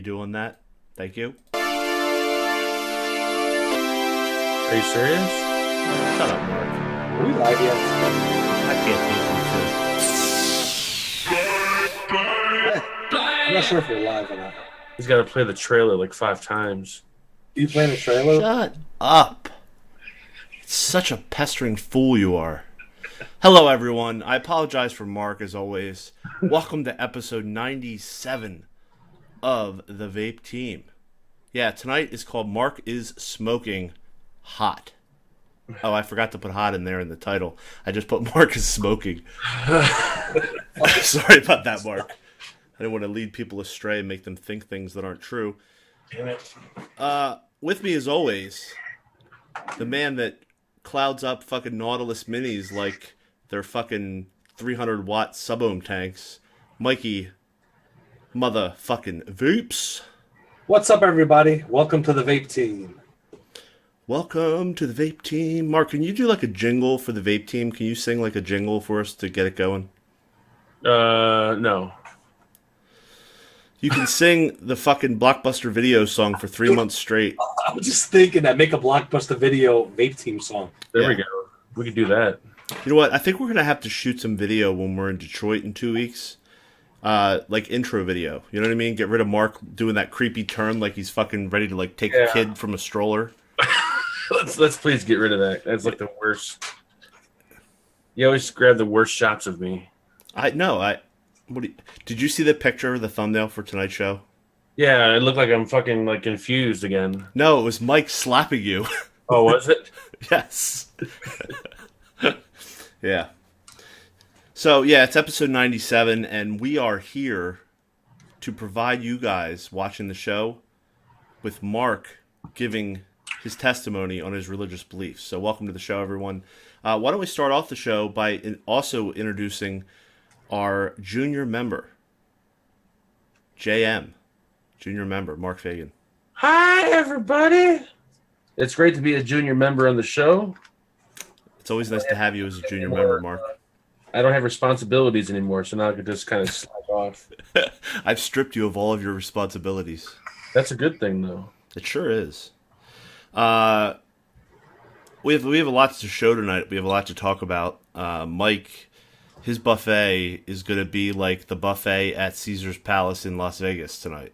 redoing that. Thank you. Are you serious? Shut up, Mark. Are we live yet? I can't I'm not sure if we're live or not. He's got to play the trailer like 5 times. You playing the trailer? Shut up. Such a pestering fool you are. Hello, everyone. I apologize for Mark, as always. Welcome to episode 97 of the Vape Team. Yeah, tonight is called Mark is Smoking Hot. Oh, I forgot to put hot in there in the title. I just put Mark is Smoking. Sorry about that, Mark. I didn't want to lead people astray and make them think things that aren't true. Damn it. With me, as always, the man that clouds up fucking Nautilus minis like they're fucking 300-watt sub-ohm tanks, Mikey motherfucking Vapes. What's up, everybody? Welcome to the Vape Team. Welcome to the Vape Team. Mark, can you do like a jingle for the Vape Team? Can you sing like a jingle for us to get it going? No. You can sing the fucking Blockbuster Video song for 3 months straight. I was just thinking that make a Blockbuster Video Vape Team song. There we go. We could do that. You know what? I think we're going to have to shoot some video when we're in Detroit in 2 weeks. Like intro video. You know what I mean? Get rid of Mark doing that creepy turn like he's fucking ready to like take a kid from a stroller. Let's please get rid of that. That's like the worst. You always grab the worst shots of me. Did you see the picture of the thumbnail for tonight's show? Yeah, it looked like I'm fucking like confused again. No, it was Mike slapping you. Oh, was it? Yes. Yeah. So, yeah, it's episode 97, and we are here to provide you guys watching the show with Mark giving his testimony on his religious beliefs. So, welcome to the show, everyone. Why don't we start off the show by also introducing our junior member, JM, junior member, Mark Fagan. Hi, everybody. It's great to be a junior member on the show. It's always nice to have you as a junior member, Mark. I don't have responsibilities anymore, so now I can just kind of slack off. I've stripped you of all of your responsibilities. That's a good thing, though. It sure is. We have a lot to show tonight. We have a lot to talk about. Mike, his buffet is going to be like the buffet at Caesar's Palace in Las Vegas tonight.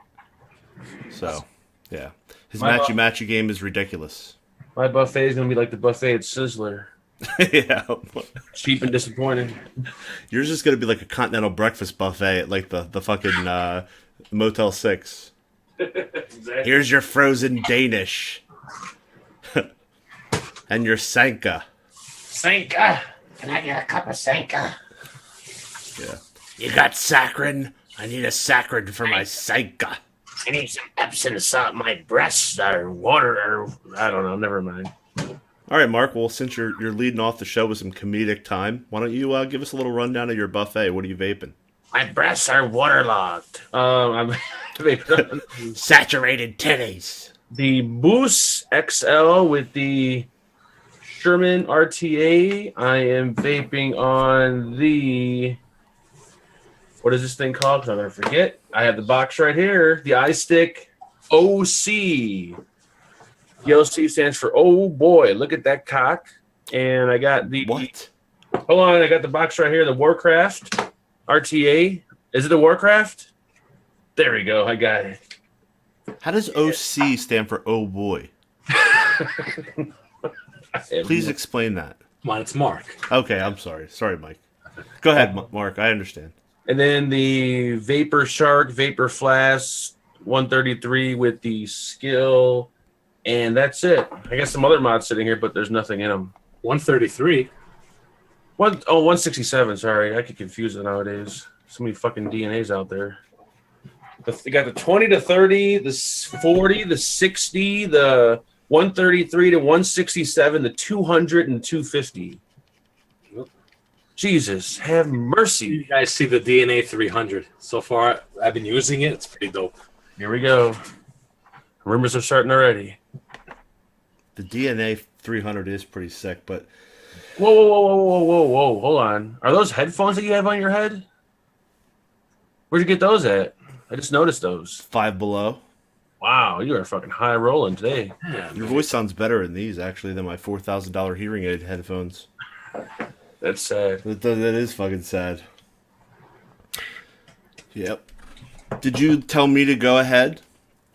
So, yeah. His matchy game is ridiculous. My buffet is going to be like the buffet at Sizzler. Yeah. Cheap and disappointing. Yours is going to be like a continental breakfast buffet at like the fucking Motel 6. Exactly. Here's your frozen Danish. And your Sanka. Sanka! Can I get a cup of Sanka? Yeah. You got saccharin? I need a saccharin for my Sanka. I need some Epsom salt. My breasts are water. I don't know. Never mind. All right, Mark. Well, since you're leading off the show with some comedic time, why don't you give us a little rundown of your buffet? What are you vaping? My breasts are waterlogged. I'm vaping Saturated titties. the Boost XL with the Sherman RTA. I am vaping on the... What is this thing called? 'Cause I'm going to forget. I have the box right here. The iStick OC. The OC stands for, oh boy, look at that cock. And I got the... What? Hold on, I got the box right here. The Warcraft RTA. Is it the Warcraft? There we go. I got it. How does OC stand for oh boy? Please explain that. Come on, it's Mark. Okay, I'm sorry. Sorry, Mike. Go ahead, Mark. I understand. And then the Vapor Shark, Vapor Flask, 133 with the Skill. And that's it. I got some other mods sitting here, but there's nothing in them. 133. 167, sorry. I get confused nowadays. So many fucking DNAs out there. You got the 20 to 30, the 40, the 60, the 133 to 167, the 200 and 250. Jesus, have mercy. You guys see the DNA 300. So far, I've been using it. It's pretty dope. Here we go. Rumors are starting already. The DNA 300 is pretty sick, but Whoa. Hold on. Are those headphones that you have on your head? Where'd you get those at? I just noticed those. Five Below. Wow, you are fucking high rolling today. Yeah, Your voice sounds better in these actually than my $4,000 hearing aid headphones. That's sad. That is fucking sad. Yep. Did you tell me to go ahead?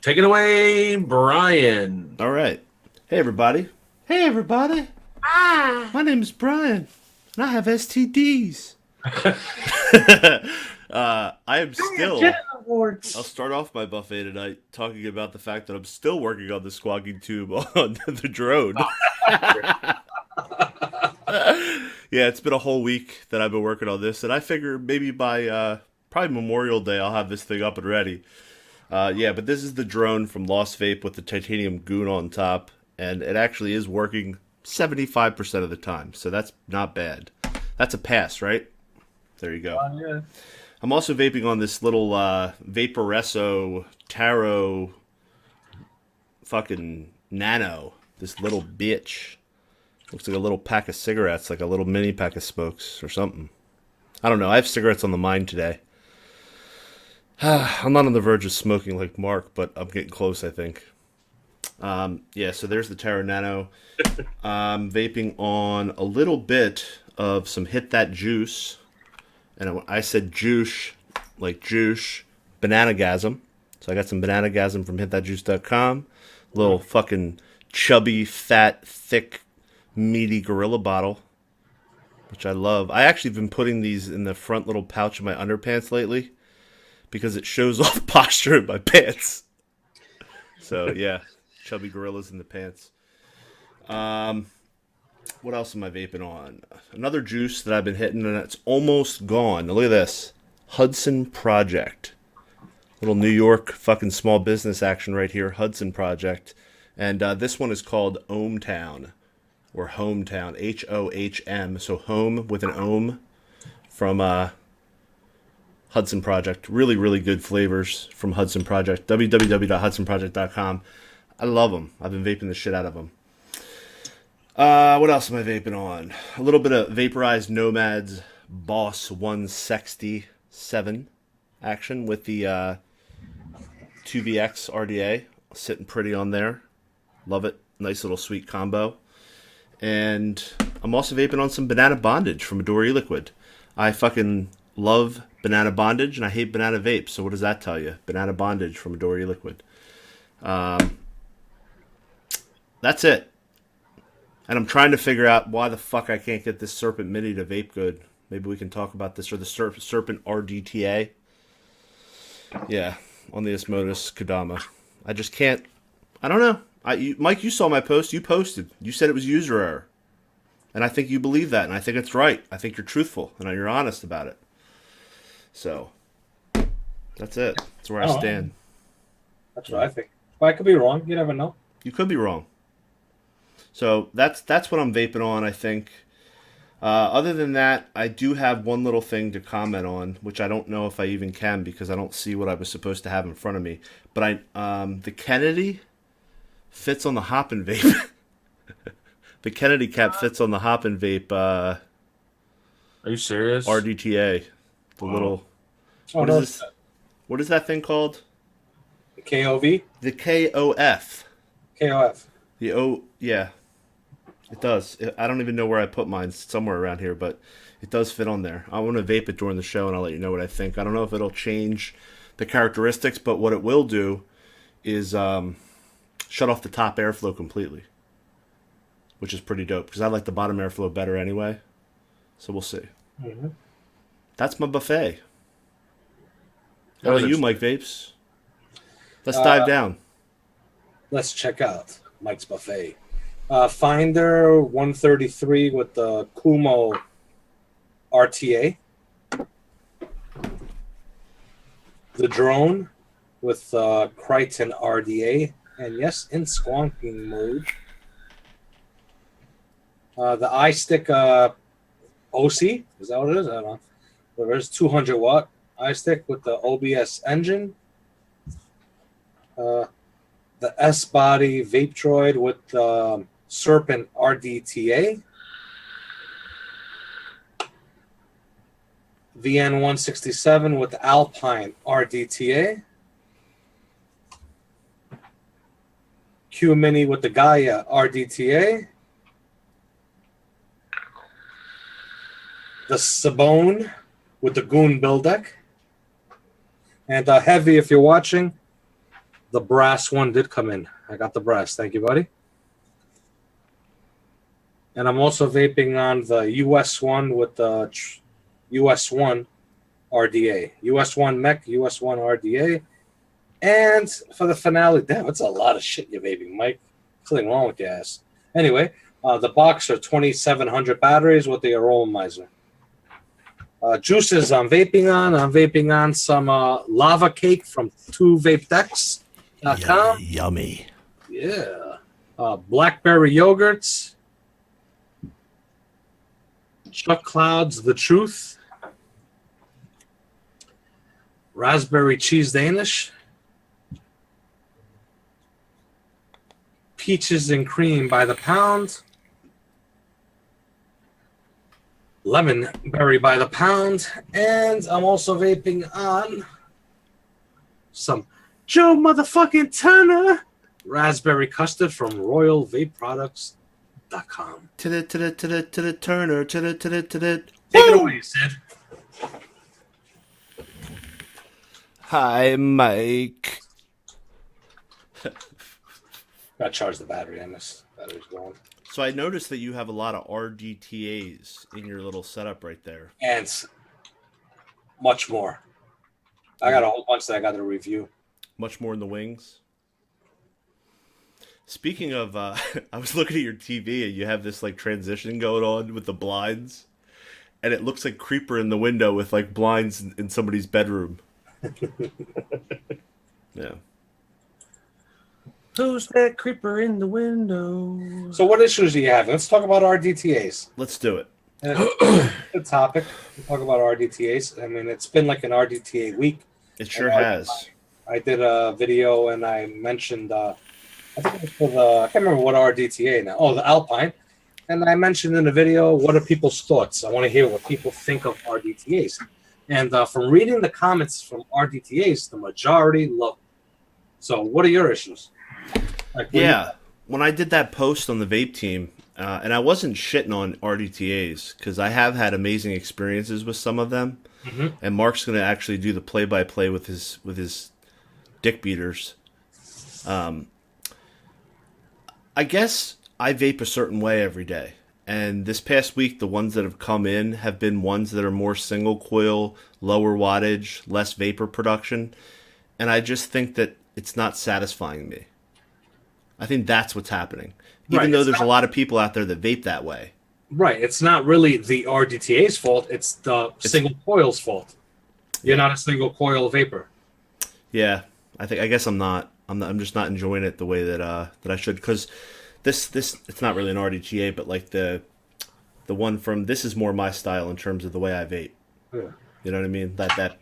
Take it away, Brian. All right. Hey, everybody. Hey, everybody. My name is Brian, and I have STDs. I am still... I'll start off my buffet tonight talking about the fact that I'm still working on the squawking tube on the drone. Yeah, it's been a whole week that I've been working on this, and I figure maybe by probably Memorial Day I'll have this thing up and ready. Yeah, but this is the drone from Lost Vape with the titanium goon on top, and it actually is working 75% of the time, so that's not bad. That's a pass, right? There you go. Yeah. I'm also vaping on this little Vaporesso Taro fucking Nano. This little bitch. Looks like a little pack of cigarettes, like a little mini pack of smokes or something. I don't know. I have cigarettes on the mind today. I'm not on the verge of smoking like Mark, but I'm getting close, I think. Yeah, so there's the Taro Nano. I'm vaping on a little bit of some Hit That Juice. And I said juice, like juice, Bananagasm. So I got some Bananagasm from hitthatjuice.com. Little fucking chubby, fat, thick, meaty gorilla bottle, which I love. I actually been putting these in the front little pouch of my underpants lately because it shows off posture in my pants. So yeah, chubby gorillas in the pants. What else am I vaping on? Another juice that I've been hitting, and it's almost gone. Now look at this. Hudson Project. Little New York fucking small business action right here. Hudson Project. And this one is called Ohmtown. Or Hometown. H-O-H-M. So home with an ohm from Hudson Project. Really, really good flavors from Hudson Project. www.hudsonproject.com. I love them. I've been vaping the shit out of them. What else am I vaping on? A little bit of Vaporized Nomad's Boss 167 action with the 2VX RDA. Sitting pretty on there. Love it. Nice little sweet combo. And I'm also vaping on some Banana Bondage from Adore E-Liquid. I fucking love Banana Bondage and I hate Banana Vape. So what does that tell you? Banana Bondage from Adore E-Liquid. That's it. And I'm trying to figure out why the fuck I can't get this Serpent Mini to vape good. Maybe we can talk about this, or the Serpent RDTA. Yeah, on the Osmosis Kodama. I just can't. I don't know. Mike, you saw my post. You posted. You said it was user error. And I think you believe that, and I think it's right. I think you're truthful, and you're honest about it. So, that's it. That's where I stand. That's what I think. But I could be wrong. You never know. You could be wrong. So that's what I'm vaping on, I think. Other than that, I do have one little thing to comment on, which I don't know if I even can because I don't see what I was supposed to have in front of me. But the Kennedy fits on the Hoppin' Vape. The Kennedy cap fits on the Hoppin' Vape. Are you serious? RDTA. The little. Oh, what is that thing called? The KOV? The KOF. KOF. The O, yeah. It does. I don't even know where I put mine. It's somewhere around here, but it does fit on there. I want to vape it during the show, and I'll let you know what I think. I don't know if it'll change the characteristics, but what it will do is shut off the top airflow completely, which is pretty dope, because I like the bottom airflow better anyway. So we'll see. Mm-hmm. That's my buffet. How about you, Mike Vapes? Let's dive down. Let's check out Mike's buffet. Finder 133 with the Kumo RTA. The drone with Crichton RDA. And yes, in squonking mode. The iStick OC. Is that what it is? I don't know. There's 200 watt iStick with the OBS engine. The S-Body Vape Droid with the Serpent RDTA. VN167 with the Alpine RDTA. Q Mini with the Gaia RDTA. The Sabone with the Goon Build Deck. And Heavy, if you're watching, the brass one did come in. I got the brass. Thank you, buddy. And I'm also vaping on the US one with the US one RDA. US one Mech, US one RDA. And for the finale, damn, it's a lot of shit you're vaping, Mike. Something wrong with your ass. Anyway, the Boxer 2700 batteries with the Aromizer. Juices I'm vaping on. I'm vaping on some lava cake from 2vapedecks.com. Yummy. Yeah. Blackberry yogurts. Chuck Cloud's The Truth. Raspberry cheese Danish. Peaches and cream by the pound. Lemon berry by the pound. And I'm also vaping on some Joe motherfucking Turner raspberry custard from royalvapeproducts.com. Turner. Take it away, Sid. Hi, Mike. Gotta charge the battery on this. Battery's going. So I noticed that you have a lot of RDTAs in your little setup right there. And much more. I got a whole bunch that I got to review. Much more in the wings. Speaking of, I was looking at your TV and you have this like transition going on with the blinds. And it looks like Creeper in the window with like blinds in somebody's bedroom. Yeah. Who's that creeper in the window? So what issues do you have? Let's talk about RDTAs. Let's do it. Good topic. We'll talk about RDTAs. I mean, it's been like an RDTA week. It sure has. I did a video and I mentioned, I think it was for the, I can't remember what RDTA now. Oh, the Alpine. And I mentioned in the video, what are people's thoughts? I want to hear what people think of RDTAs. And from reading the comments from RDTAs, the majority love it. So what are your issues? Like, yeah, when I did that post on the vape team, and I wasn't shitting on RDTAs because I have had amazing experiences with some of them, and Mark's going to actually do the play-by-play with his dick beaters. I guess I vape a certain way every day, and this past week the ones that have come in have been ones that are more single coil, lower wattage, less vapor production, and I just think that it's not satisfying me. I think that's what's happening. Even though there's a lot of people out there that vape that way. Right. It's not really the RDTA's fault. It's the single coil's fault. You're not a single coil vapor. Yeah. I guess I'm not. I'm just not enjoying it the way that I should. Because this it's not really an RDTA, but like the one from this is more my style in terms of the way I vape. Yeah. You know what I mean? That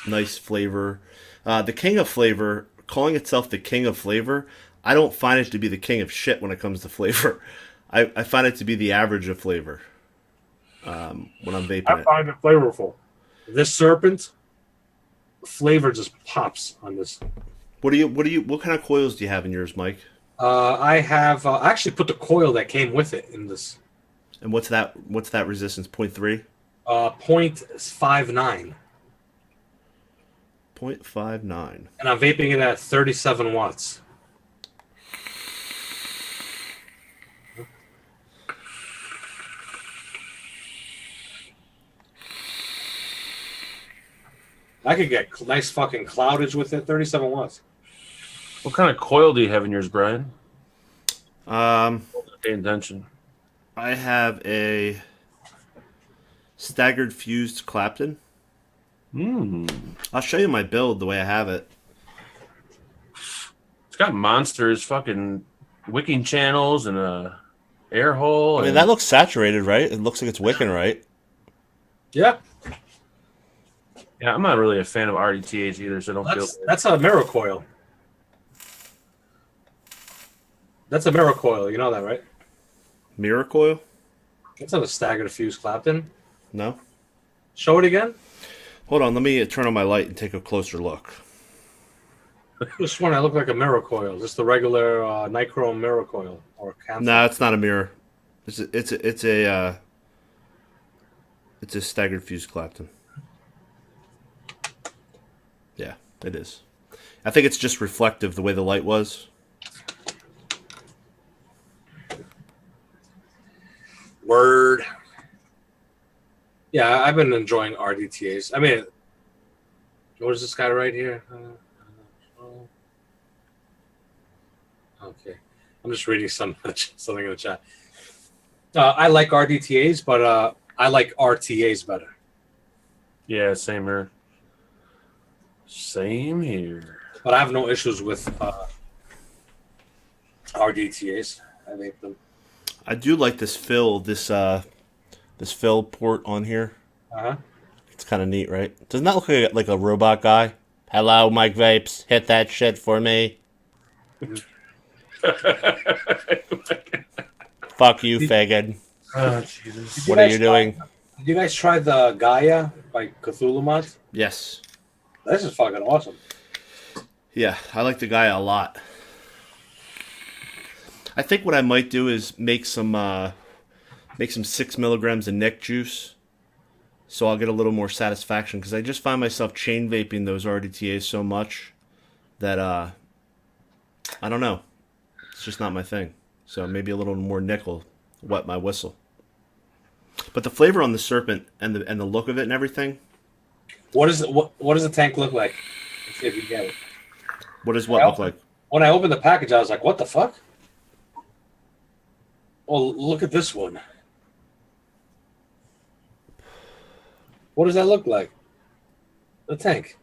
nice flavor. The king of flavor, calling itself the king of flavor, I don't find it to be the king of shit when it comes to flavor. I find it to be the average of flavor when I'm vaping I find it flavorful. This Serpent flavor just pops on this. What kind of coils do you have in yours, Mike? I have I actually put the coil that came with it in this. And what's that resistance? 0.3? 0.59. 0.59. And I'm vaping it at 37 watts. I could get nice fucking cloudage with it. 37 watts. What kind of coil do you have in yours, Brian? Pay attention. I have a staggered fused Clapton. I'll show you my build the way I have it. It's got monsters, fucking wicking channels, and a air hole. I mean, that looks saturated, right? It looks like it's wicking right. Yeah. Yeah, I'm not really a fan of RDTAs either, so don't feel. That's a mirror coil. That's a mirror coil. You know that, right? Mirror coil? That's not a staggered fuse Clapton. No. Show it again. Hold on, let me turn on my light and take a closer look. This one I look like a mirror coil. Just the regular nichrome mirror coil or camphor. No, it's not a mirror. It's a staggered fuse Clapton. Yeah, it is. I think it's just reflective the way the light was. Word. Yeah, I've been enjoying RDTAs. I mean, what is this guy right here? Okay, I'm just reading something in the chat. I like RDTAs, but I like RTAs better. Yeah, same here. Same here. But I have no issues with RDTAs. I vape them. I do like this fill, this fill port on here. Uh-huh. It's kind of neat, right? Doesn't that look like a robot guy? Hello, Mike Vapes. Hit that shit for me. Fuck you, faggot. Oh, Jesus. What are you doing? Did you guys try the Gaia by Cthulhu Mod? Yes. This is fucking awesome. Yeah, I like the guy a lot. I think what I might do is make some 6 milligrams of neck juice, so I'll get a little more satisfaction, because I just find myself chain vaping those RDTAs so much that I don't know, it's just not my thing. So maybe a little more nickel wet my whistle. But the flavor on the Serpent and the look of it and everything. What does the tank look like? Let's see if you get it. What does what look like? When I opened the package, I was like, "What the fuck?" Well, look at this one. What does that look like? The tank.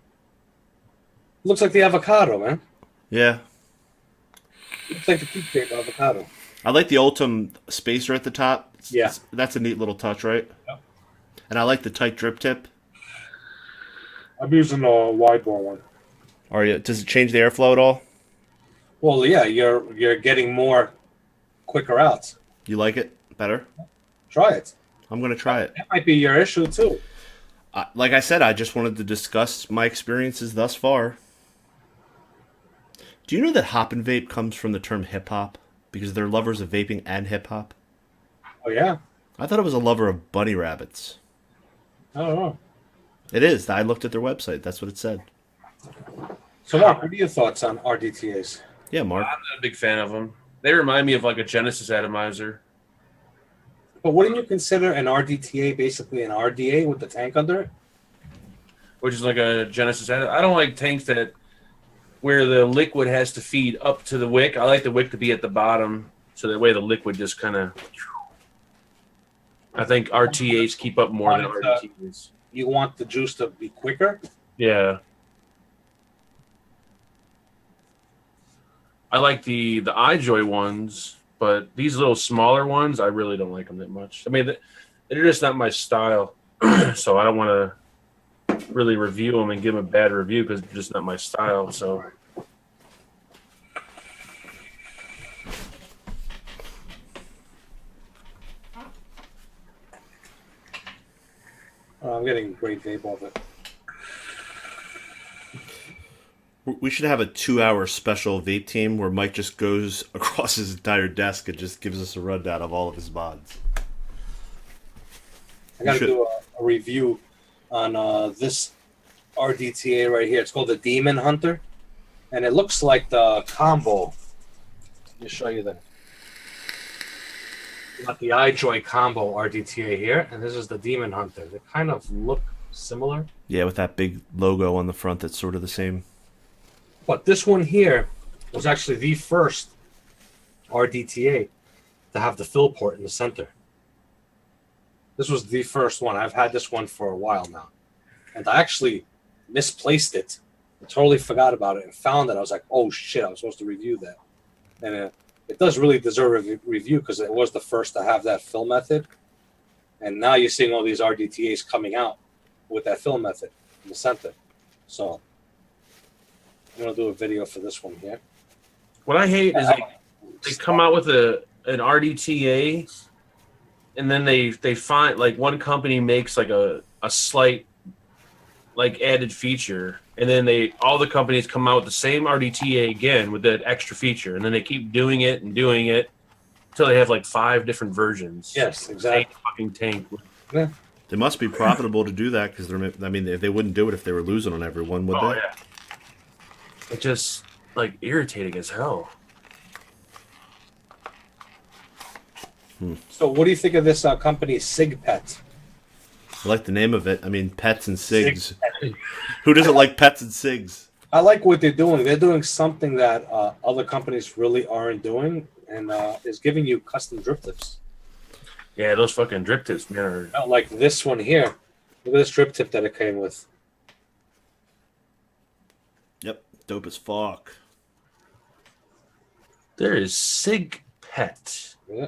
Looks like the avocado, man. Yeah. Looks like the keep avocado. I like the Ultim spacer at the top. Yeah. That's a neat little touch, right? Yep. And I like the tight drip tip. I'm using a wide bore one. Does it change the airflow at all? Well, yeah, you're getting more quicker outs. You like it better? Try it. I'm going to try it. That might be your issue too. Like I said, I just wanted to discuss my experiences thus far. Do you know that hop and vape comes from the term hip hop? Because they're lovers of vaping and hip hop? Oh, yeah? I thought it was a lover of bunny rabbits. I don't know. It is. I looked at their website. That's what it said. So, Mark, what are your thoughts on RDTAs? Yeah, Mark. I'm not a big fan of them. They remind me of like a Genesis atomizer. But wouldn't you consider an RDTA basically an RDA with the tank under it? Which is like a Genesis atomizer. I don't like tanks that where the liquid has to feed up to the wick. I like the wick to be at the bottom, so that way the liquid just kind of... I think RTAs keep up more than RDTAs. You want the juice to be quicker? Yeah. I like the iJoy ones, but these little smaller ones, I really don't like them that much. I mean, they're just not my style, so I don't want to really review them and give them a bad review because they're just not my style. So I'm getting great vape off it. We should have a 2-hour special vape team where Mike just goes across his entire desk and just gives us a rundown of all of his mods. I got to do a review on this RDTA right here. It's called the Demon Hunter, and it looks like the combo. Let me show you that. Got the iJoy combo RDTA here, and this is the Demon Hunter. They kind of look similar. Yeah, with that big logo on the front that's sort of the same. But this one here was actually the first RDTA to have the fill port in the center. This was the first one. I've had this one for a while now. And I actually misplaced it. I totally forgot about it and found it. I was like, oh shit, I was supposed to review that. And it does really deserve a review because it was the first to have that fill method. And now you're seeing all these RDTAs coming out with that fill method in the center. So I'm going to do a video for this one here. what I hate is they come out with an RDTA, and then they find like one company makes like a slight like added feature, and then all the companies come out with the same RDTA again with that extra feature, and then they keep doing it until they have like 5 different versions. Yes, exactly. Same fucking tank. They must be profitable to do that because I mean, they wouldn't do it if they were losing on everyone, would Oh they? yeah. It's just like irritating as hell. So, what do you think of this company, SigPet? I like the name of it. I mean, pets and cigs. Who doesn't like pets and cigs? I like what they're doing. They're doing something that other companies really aren't doing, and is giving you custom drip tips. Yeah, those fucking drip tips, man. Not like this one here. Look at this drip tip that it came with. Yep, dope as fuck. There is Sig Pet. Yeah.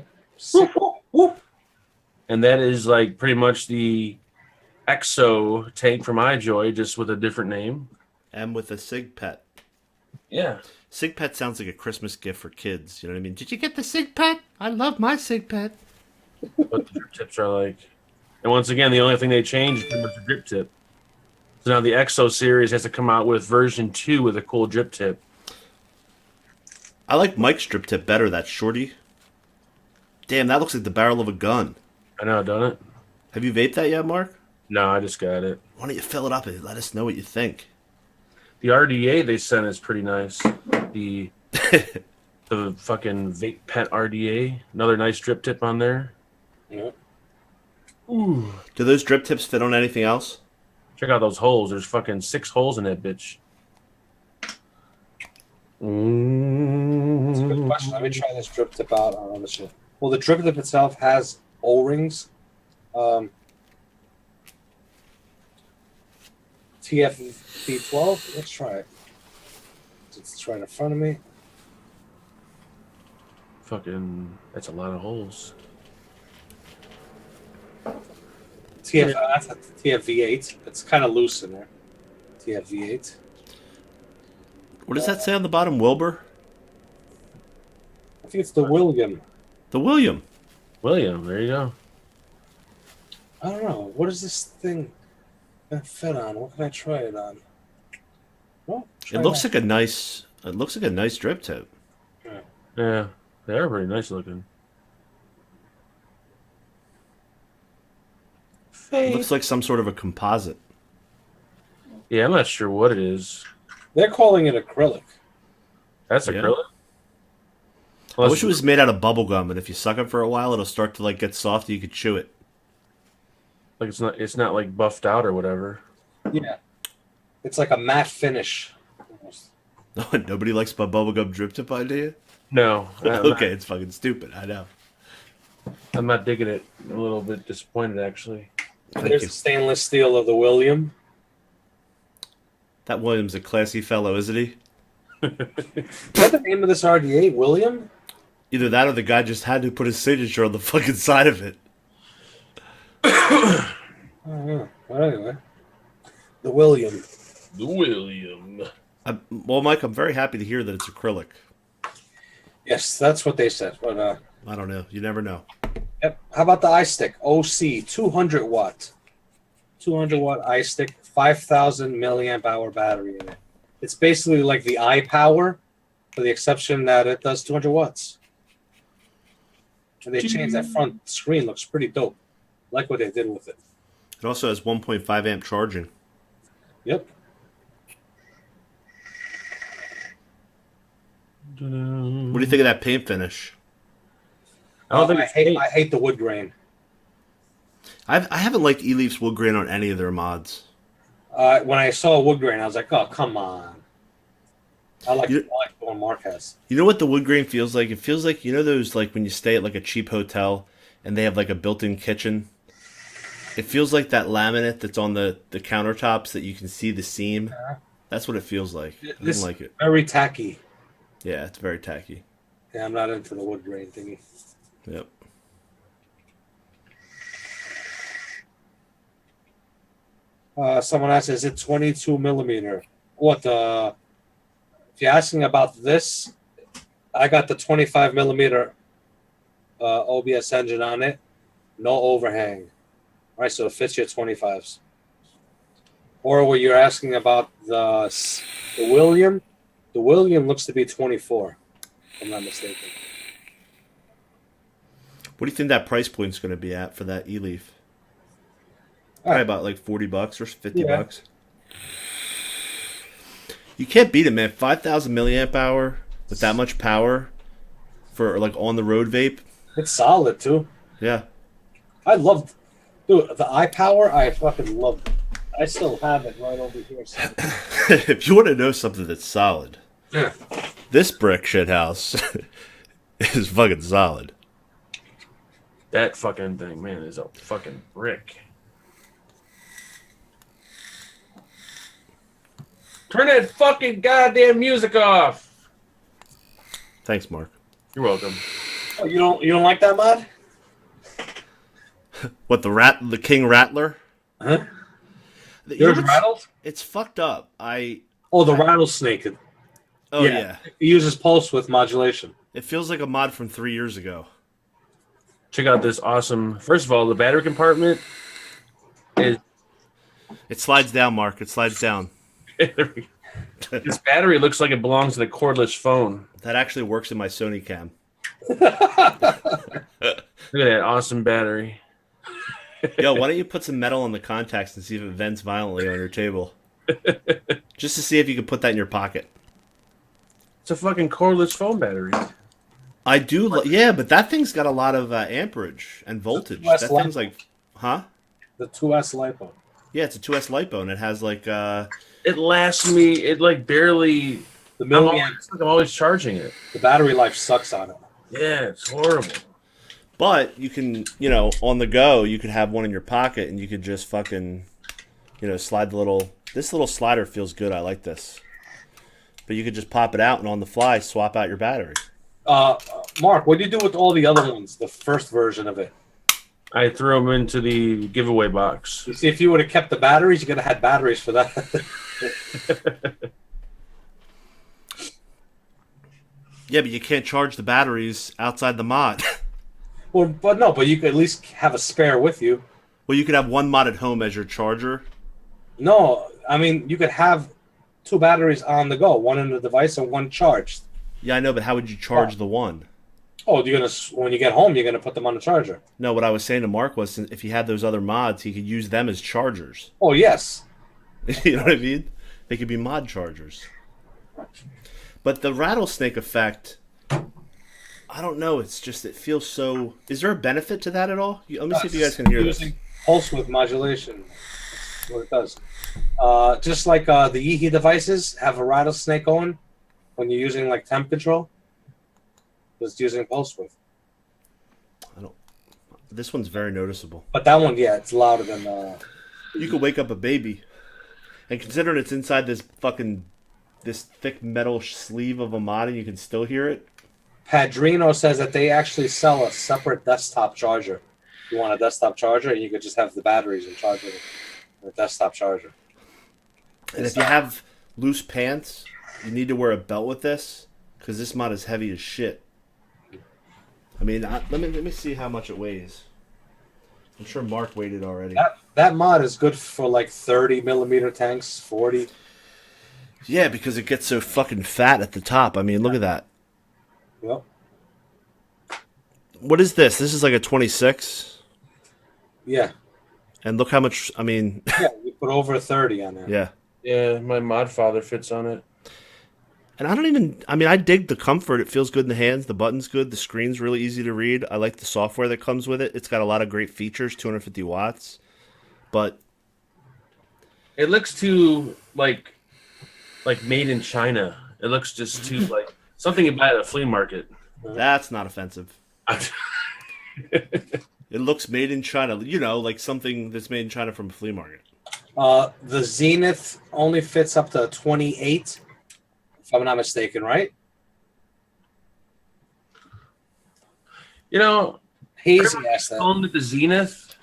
And that is like pretty much the EXO tank from iJoy, just with a different name. And with a Sig Pet. Yeah. Sig Pet sounds like a Christmas gift for kids. You know what I mean? Did you get the Sig Pet? I love my Sig Pet. What the drip tips are like. And once again, the only thing they changed is pretty much the drip tip. So now the EXO series has to come out with version 2 with a cool drip tip. I like Mike's drip tip better, that shorty. Damn, that looks like the barrel of a gun. I know, don't it? Have you vaped that yet, Mark? No, I just got it. Why don't you fill it up and let us know what you think? The RDA they sent is pretty nice. The fucking Vape Pet RDA. Another nice drip tip on there. Yeah. Ooh. Do those drip tips fit on anything else? Check out those holes. There's fucking 6 holes in that bitch. That's a good question. Let me try this drip tip out on the shit. Well, the drip tip itself has O-rings. TFV12. Let's try it. It's right in front of me. Fucking, that's a lot of holes. That's a TFV8. It's kind of loose in there. TFV8. What does that say on the bottom, Wilbur? I think it's the William. The William. William, there you go. I don't know. What is this thing that fit on? What can I try it on? Well, It looks like a nice. It looks like a nice drip tip. Yeah, they are pretty nice looking. It looks like some sort of a composite. Yeah, I'm not sure what it is. They're calling it acrylic. That's Yeah. acrylic? I wish it was made out of bubble gum, and if you suck it for a while, it'll start to like get soft. You could chew it. Like it's not like buffed out or whatever. Yeah. It's like a matte finish. Nobody likes my bubblegum drip tip idea? No. Okay, it's fucking stupid. I know. I'm not digging it. I'm a little bit disappointed, actually. There's the stainless steel of the William. That William's a classy fellow, isn't he? Is that the name of this RDA, William? Either that or the guy just had to put his signature on the fucking side of it. I don't know. Well, anyway. The William. The William. Well, Mike, I'm very happy to hear that it's acrylic. Yes, that's what they said. But I don't know. You never know. yep. How about the iStick? OC 200 watt. 200 watt iStick, 5,000 milliamp hour battery in it. It's basically like the iPower, for the exception that it does 200 watts. And they changed that front screen. Looks pretty dope. Like what they did with it. It also has 1.5 amp charging. Yep. What do you think of that paint finish? I don't think it's paint. I hate the wood grain. I haven't liked eLeaf's wood grain on any of their mods. When I saw wood grain, I was like, "Oh, come on!" I like the one Mark has. You know what the wood grain feels like? It feels like, you know those, like when you stay at like a cheap hotel and they have like a built-in kitchen? It feels like that laminate that's on the countertops that you can see the seam. Yeah. That's what it feels like. I This don't like it. very tacky. Yeah, it's very tacky. Yeah, I'm not into the wood grain thingy. Yep. Someone asked, "Is it 22 millimeter?" What? If you're asking about this, I got the 25 millimeter OBS engine on it, no overhang. All right, so it fits your 25s. Or were you asking about the William? The William looks to be 24, if I'm not mistaken. What do you think that price point's going to be at for that e-leaf? Probably about like $40 or $50. You can't beat it, man. 5,000 milliamp hour with that much power for like on the road vape. It's solid too. Yeah. I loved, dude, the iPower. I fucking loved it. I still have it right over here. If you want to know something that's solid, Yeah. this brick shit house is fucking solid. That fucking thing, man, is a fucking brick. Turn that fucking goddamn music off. Thanks, Mark. You're welcome. Oh, you don't like that mod? What, the King Rattler? Huh? Yours rattled? It's fucked up. The rattlesnake. Oh yeah. It uses pulse width modulation. It feels like a mod from 3 years ago. Check out this awesome. First of all, the battery compartment is. It slides down, Mark. It slides down. This battery looks like it belongs to the cordless phone. That actually works in my Sony cam. Look at that awesome battery. Yo, why don't you put some metal on the contacts and see if it vents violently on your table? Just to see if you can put that in your pocket. It's a fucking cordless phone battery. I do, yeah, but that thing's got a lot of amperage and voltage. That thing's like, huh? The 2S LiPo. Yeah, it's a 2S LiPo, and it has like It lasts me. It like barely. The milliamp. I'm always charging it. The battery life sucks on it. Yeah, it's horrible. But you can, on the go, you could have one in your pocket, and you could just fucking, slide the little. This little slider feels good. I like this. But you could just pop it out, and on the fly, swap out your battery. Mark, what do you do with all the other ones? The first version of it. I threw them into the giveaway box. You see, if you would have kept the batteries, you could have had batteries for that. Yeah, but you can't charge the batteries outside the mod. But you could at least have a spare with you. Well, you could have one mod at home as your charger. No, I mean, you could have two batteries on the go, one in the device and one charged. Yeah, I know, but how would you charge the one? Oh, when you get home, you're gonna put them on the charger. No, what I was saying to Mark was, if he had those other mods, he could use them as chargers. Oh, yes. You know what I mean? They could be mod chargers. But the rattlesnake effect, I don't know. It's just, it feels so. Is there a benefit to that at all? Let me see if you guys can hear this. Pulse width modulation. That's what it does. Just like the EHE devices have a rattlesnake on when you're using like temp control. It's using pulse width. This one's very noticeable. But that one, yeah, it's louder than. You could wake up a baby, and considering it's inside this thick metal sleeve of a mod, and you can still hear it. Padrino says that they actually sell a separate desktop charger. You want a desktop charger, and you could just have the batteries and charge it with a desktop charger. And if you have loose pants, you need to wear a belt with this, because this mod is heavy as shit. I mean, let me see how much it weighs. I'm sure Mark weighed it already. That mod is good for like 30 millimeter tanks, 40. Yeah, because it gets so fucking fat at the top. I mean, look at that. Yep. What is this? This is like a 26? Yeah. And look how much, I mean... Yeah, you put over a 30 on there. Yeah. Yeah, my mod father fits on it. And I dig the comfort. It feels good in the hands. The button's good. The screen's really easy to read. I like the software that comes with it. It's got a lot of great features, 250 watts. But... It looks too, like made in China. It looks just too, like, something you buy at a flea market. That's not offensive. It looks made in China. Like something that's made in China from a flea market. The Zenith only fits up to 28, if I'm not mistaken, right? Hazy asked that. Calling it the Zenith,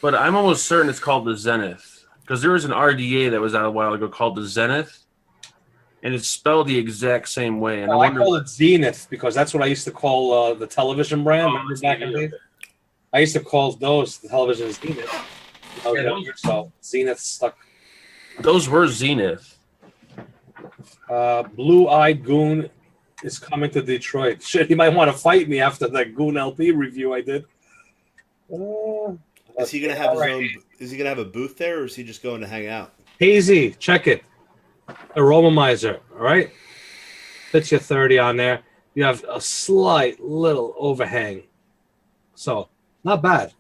but I'm almost certain it's called the Zenith. Because there was an RDA that was out a while ago called the Zenith, and it's spelled the exact same way. And I call it Zenith because that's what I used to call the television brand. Back in the day. I used to call those the television Zenith. So Zenith stuck Those were Zenith. Blue-Eyed Goon is coming to Detroit. Shit, he might want to fight me after that Goon LP review I did. Is he gonna have his own? Is he gonna have a booth there, or is he just going to hang out? Hazy, check it. Aromizer, all right? Fits your 30 on there. You have a slight little overhang. So, not bad.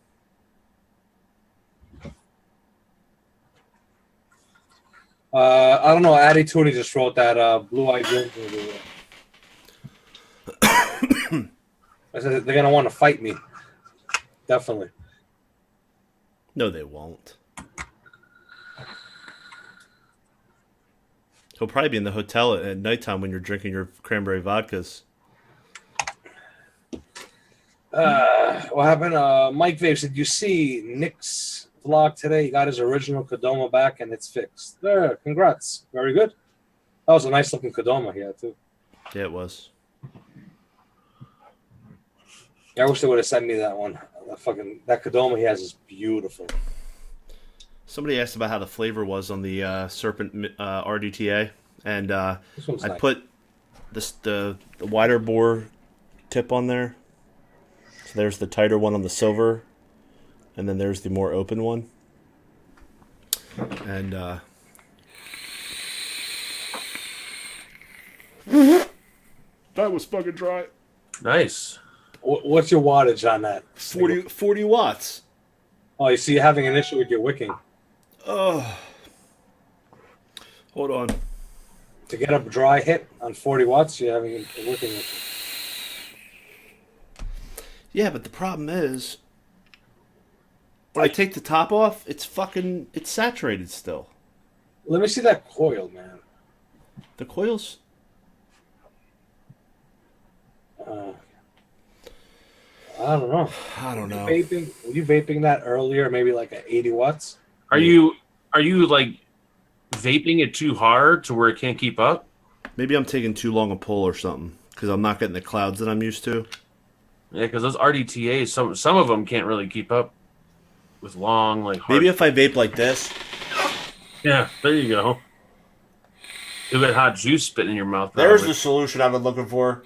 I don't know. Addy Tooney just wrote that Blue-Eyed Goon movie. I said they're going to want to fight me. Definitely. No, they won't. He'll probably be in the hotel at nighttime when you're drinking your cranberry vodkas. What happened? Mike Vapes, did you see Nick's vlog today? He got his original Kodama back and it's fixed. There, congrats. Very good. That was a nice looking Kodama he had too. Yeah, it was. I wish they would have sent me that one. That Kodama he has is beautiful. Somebody asked about how the flavor was on the Serpent RDTA, and I nice. put the wider bore tip on there. So there's the tighter one on the silver, and then there's the more open one. And that was fucking dry. Nice. What's your wattage on that? 40 watts. Oh, you see, you're having an issue with your wicking. Oh, hold on. To get a dry hit on 40 watts, you're having a wicking issue. Yeah, but the problem is, when I take the top off, it's saturated still. Let me see that coil, man. The coils. I don't know. Were you vaping that earlier? Maybe like at 80 watts. Are you like vaping it too hard to where it can't keep up? Maybe I'm taking too long a pull or something because I'm not getting the clouds that I'm used to. Yeah, because those RDTAs, some of them can't really keep up with long, like hard. Maybe if I vape like this. Yeah, there you go. You'll get hot juice spitting in your mouth. There's the solution I've been looking for.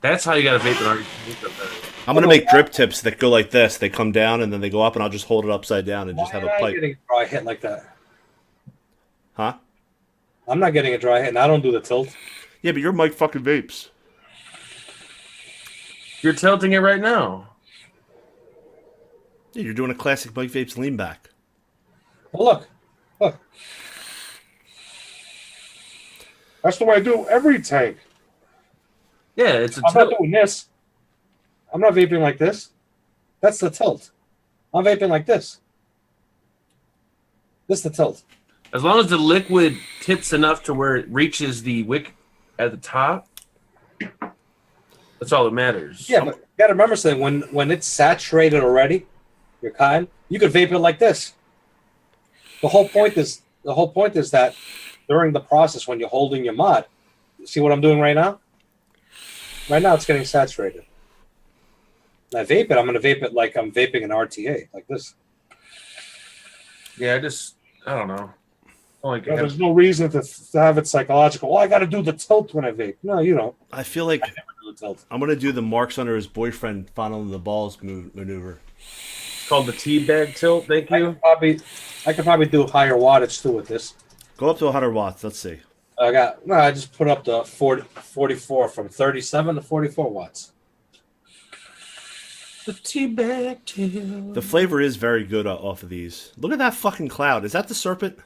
That's how you got to vape an RDTA. I'm going to make drip tips that go like this. They come down and then they go up, and I'll just hold it upside down and just have a pipe. I'm not getting a dry hit like that. Huh? I'm not getting a dry hit, and I don't do the tilt. Yeah, but you're Mike fucking Vapes. You're tilting it right now. Yeah, you're doing a classic Mike Vapes lean back. Well, look. That's the way I do every tank. Yeah, it's a I'm tilt. not doing this. I'm not vaping like this. That's the tilt. I'm vaping like this. This is the tilt. As long as the liquid tips enough to where it reaches the wick at the top, that's all that matters. Yeah, but you gotta remember something. When it's saturated already, your kind, you could vape it like this. The whole point is that during the process when you're holding your mod, see what I'm doing right now? Right now it's getting saturated. When I vape it, I'm gonna vape it like I'm vaping an RTA, like this. Yeah, I don't know. There's no reason to have it psychological. Well, I got to do the tilt when I vape. No, you don't. I feel like I never do the tilt. I'm going to do the marks under his boyfriend fondling the balls maneuver. It's called the teabag tilt. Thank you. I could probably do higher wattage too with this. Go up to 100 watts. Let's see. I just put up the 44 from 37 to 44 watts. The teabag tilt. The flavor is very good off of these. Look at that fucking cloud. Is that the Serpent?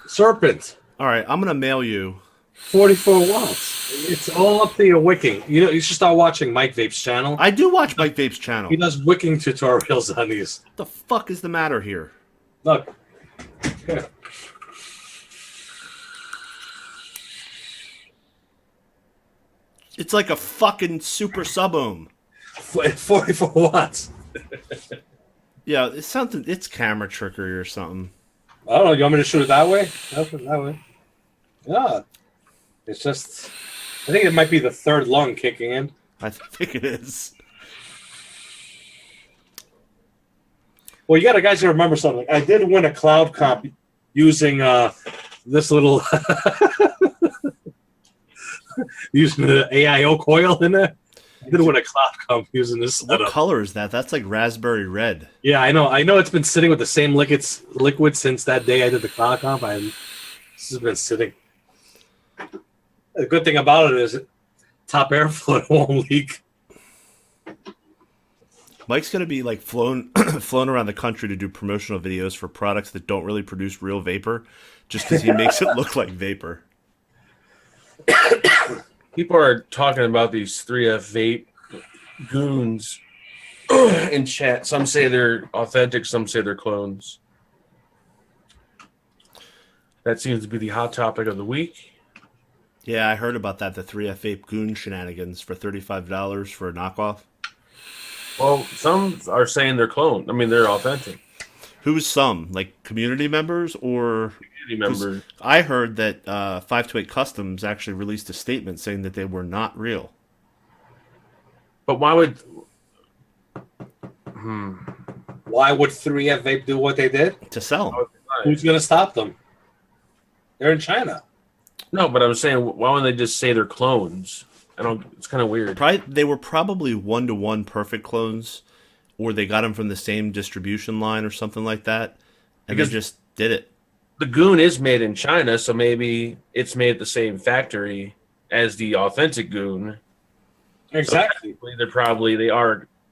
Serpent. All right, I'm going to mail you 44 watts. It's all up to your wicking. You should start watching Mike Vape's channel. I do watch Mike Vape's channel. He does wicking tutorials on these. What the fuck is the matter here? Look. Here. It's like a fucking super sub-ohm. 44 watts. Yeah, it's camera trickery or something. I don't know. You want me to shoot it that way? That way. Yeah. It's just... I think it might be the third lung kicking in. I think it is. Well, you guys got to remember something. I did win a cloud comp using this little using the AIO coil in there. I did win a cloud comp using this What setup. color is that? That's like raspberry red. Yeah, I know. I know it's been sitting with the same liquid since that day I did the cloud comp. This has been sitting. The good thing about it is top airflow won't leak. Mike's gonna be like flown around the country to do promotional videos for products that don't really produce real vapor, just because he makes it look like vapor. People are talking about these 3F vape goons in chat. Some say they're authentic, some say they're clones. That seems to be the hot topic of the week. Yeah, I heard about that. The 3F Vape Goon shenanigans for $35 for a knockoff. Well, some are saying they're cloned. I mean, they're authentic. Who's some? Like community members or? Community members. I heard that 528 Customs actually released a statement saying that they were not real. But why would... Why would 3F Vape do what they did? To sell them. Who's going to stop them? They're in China. No, but I'm saying, why wouldn't they just say they're clones? It's kind of weird. They were probably 1-to-1 perfect clones, or they got them from the same distribution line or something like that, and they just did it. The Goon is made in China, so maybe it's made at the same factory as the authentic Goon. Exactly. So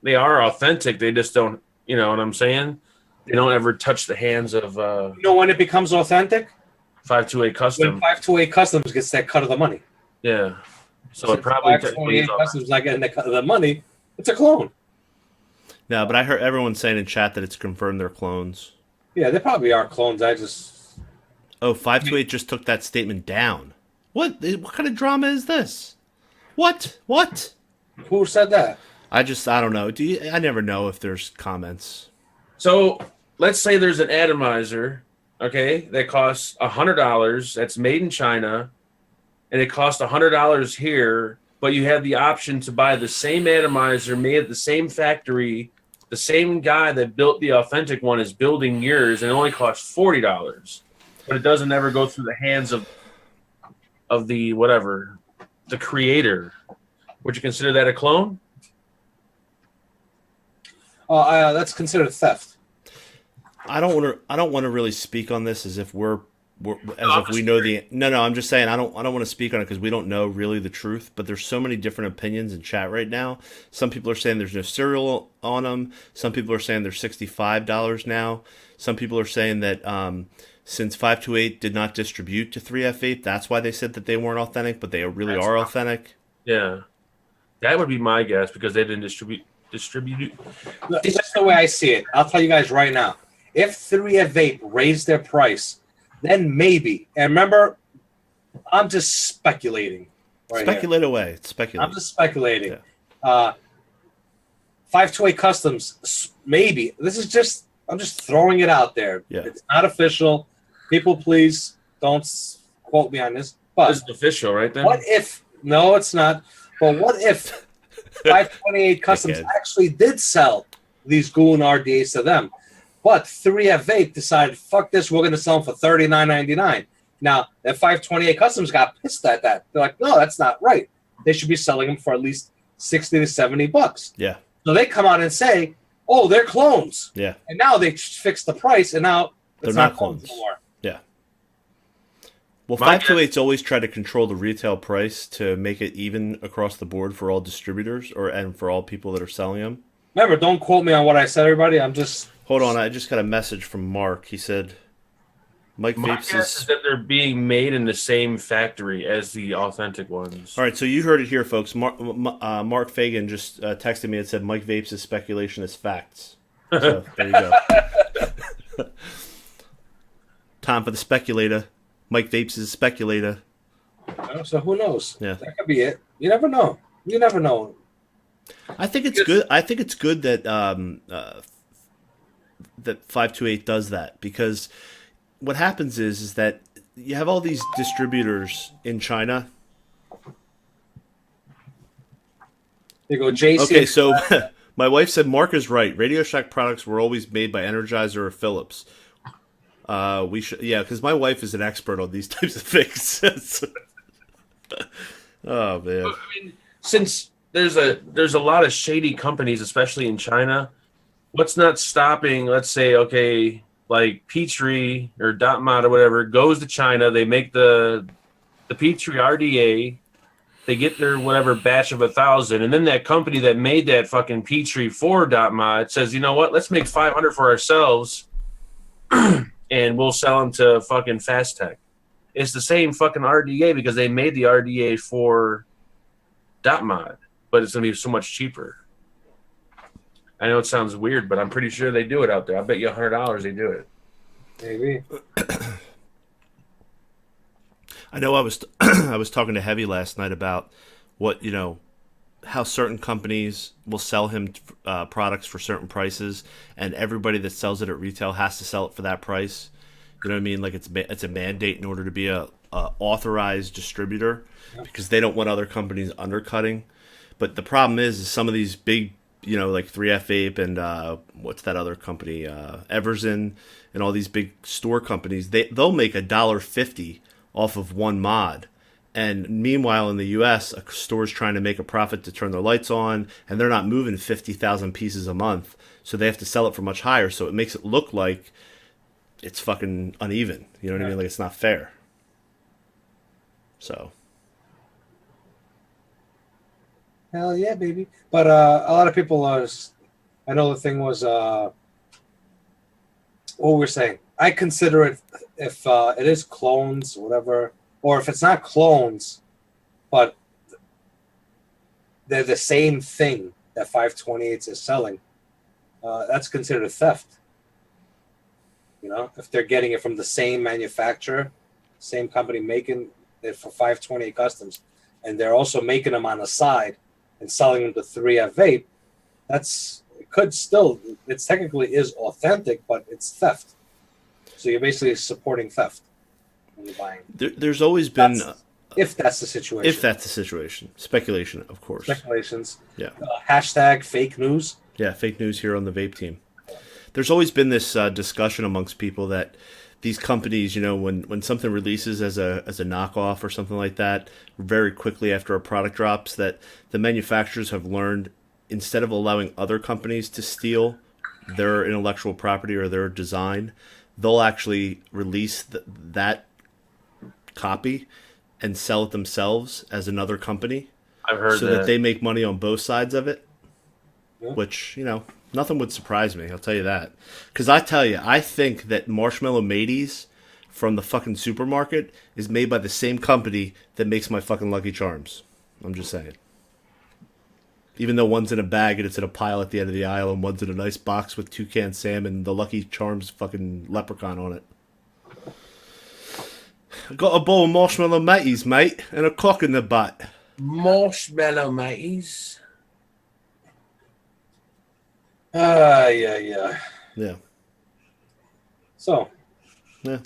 they are authentic. They just don't, you know what I'm saying? They don't ever touch the hands of You know when it becomes authentic? 528 Custom. When 528 Customs gets that cut of the money. Yeah. So it probably 528 Customs not getting the cut of the money. It's a clone. No, but I heard everyone saying in chat that it's confirmed they're clones. Yeah, they probably are clones. Oh, 528 just took that statement down. What kind of drama is this? What? Who said that? I don't know. I never know if there's comments. So let's say there's an atomizer, okay, that costs $100. That's made in China, and it costs $100 here. But you have the option to buy the same atomizer made at the same factory. The same guy that built the authentic one is building yours, and it only costs $40. But it doesn't ever go through the hands of the creator. Would you consider that a clone? That's considered theft. I don't want to really speak on this as if we know the. No. I'm just saying I don't want to speak on it because we don't know really the truth. But there's so many different opinions in chat right now. Some people are saying there's no serial on them. Some people are saying they're $65 now. Some people are saying that since 528 did not distribute to 3F Vape, that's why they said that they weren't authentic, but they really are authentic. Yeah, that would be my guess because they didn't distribute it. That's the way I see it. I'll tell you guys right now. If 3F Vape raised their price, then maybe. And remember, I'm just speculating. Speculate away. Speculate. I'm just speculating. Yeah. 528 Customs, maybe. I'm just throwing it out there. Yeah. It's not official. People, please don't quote me on this. But It's official, right then? what if? No, it's not. But what if 528 Customs actually did sell these Goon RDAs to them? But 3F Vape decided, fuck this, we're going to sell them for $39.99. Now, that 528 Customs got pissed at that. They're like, no, that's not right. They should be selling them for at least $60 to $70. Yeah. So they come out and say, oh, they're clones. Yeah. And now they fixed the price, and now They're not clones anymore. Yeah. Well, 528's always tried to control the retail price to make it even across the board for all distributors and for all people that are selling them. Remember, don't quote me on what I said, everybody. I'm just... Hold on, I just got a message from Mark. He said, My guess is that they're being made in the same factory as the authentic ones. All right, so you heard it here, folks. Mark Fagan just texted me and said, Mike Vapes' speculation is facts. So, there you go. Time for the speculator. Mike Vapes is a speculator. So who knows? Yeah. That could be it. You never know. You never know. I think it's good. I think it's good that that 528 does that, because what happens is that you have all these distributors in China. They go, JC. Okay, so My wife said Mark is right. Radio Shack products were always made by Energizer or Philips. We should, yeah, because my wife is an expert on these types of things. Oh man! I mean, since there's a lot of shady companies, especially in China, what's not stopping? Let's say, okay, like Petrie or Dot Mod or whatever goes to China. They make the Petrie RDA. They get their whatever batch of 1,000, and then that company that made that fucking Petrie for Dot Mod says, you know what? Let's make 500 for ourselves, and we'll sell them to fucking Fast Tech. It's the same fucking RDA because they made the RDA for Dot Mod, but it's gonna be so much cheaper. I know it sounds weird, but I'm pretty sure they do it out there. I bet you $100 they do it. Maybe. I know I was I was talking to Heavy last night about what, how certain companies will sell him products for certain prices, and everybody that sells it at retail has to sell it for that price. You know what I mean? Like it's a mandate in order to be a authorized distributor, because they don't want other companies undercutting. But the problem is some of these big, like 3F Vape and what's that other company, Everson, and all these big store companies, they'll make $1.50 off of one mod. And meanwhile, in the U.S., a store's trying to make a profit to turn their lights on, and they're not moving 50,000 pieces a month, so they have to sell it for much higher. So it makes it look like it's fucking uneven. You know what I mean? Like it's not fair. So. Hell yeah, baby. But a lot of people I know the thing was, what we're saying. I consider it, if it is clones, whatever, or if it's not clones, but they're the same thing that 528s is selling, that's considered a theft. If they're getting it from the same manufacturer, same company making it for 528 customs, and they're also making them on the side and selling them to 3F Vape, it technically is authentic, but it's theft. So you're basically supporting theft when you're buying. There's always been... If that's the situation. If that's the situation. Speculation, of course. Speculations. Yeah. Hashtag fake news. Yeah, fake news here on the Vape team. There's always been this discussion amongst people that these companies, when something releases as a knockoff or something like that, very quickly after a product drops, that the manufacturers have learned, instead of allowing other companies to steal their intellectual property or their design, they'll actually release that copy and sell it themselves as another company. I've heard so that they make money on both sides of it, which, nothing would surprise me. I'll tell you that. Because I think that Marshmallow Mateys from the fucking supermarket is made by the same company that makes my fucking Lucky Charms. I'm just saying. Even though one's in a bag and it's in a pile at the end of the aisle, and one's in a nice box with Toucan Sam and the Lucky Charms fucking leprechaun on it. I got a bowl of Marshmallow Mateys, mate, and a cock in the butt. Marshmallow Mateys. Yeah. Yeah. So. Yeah.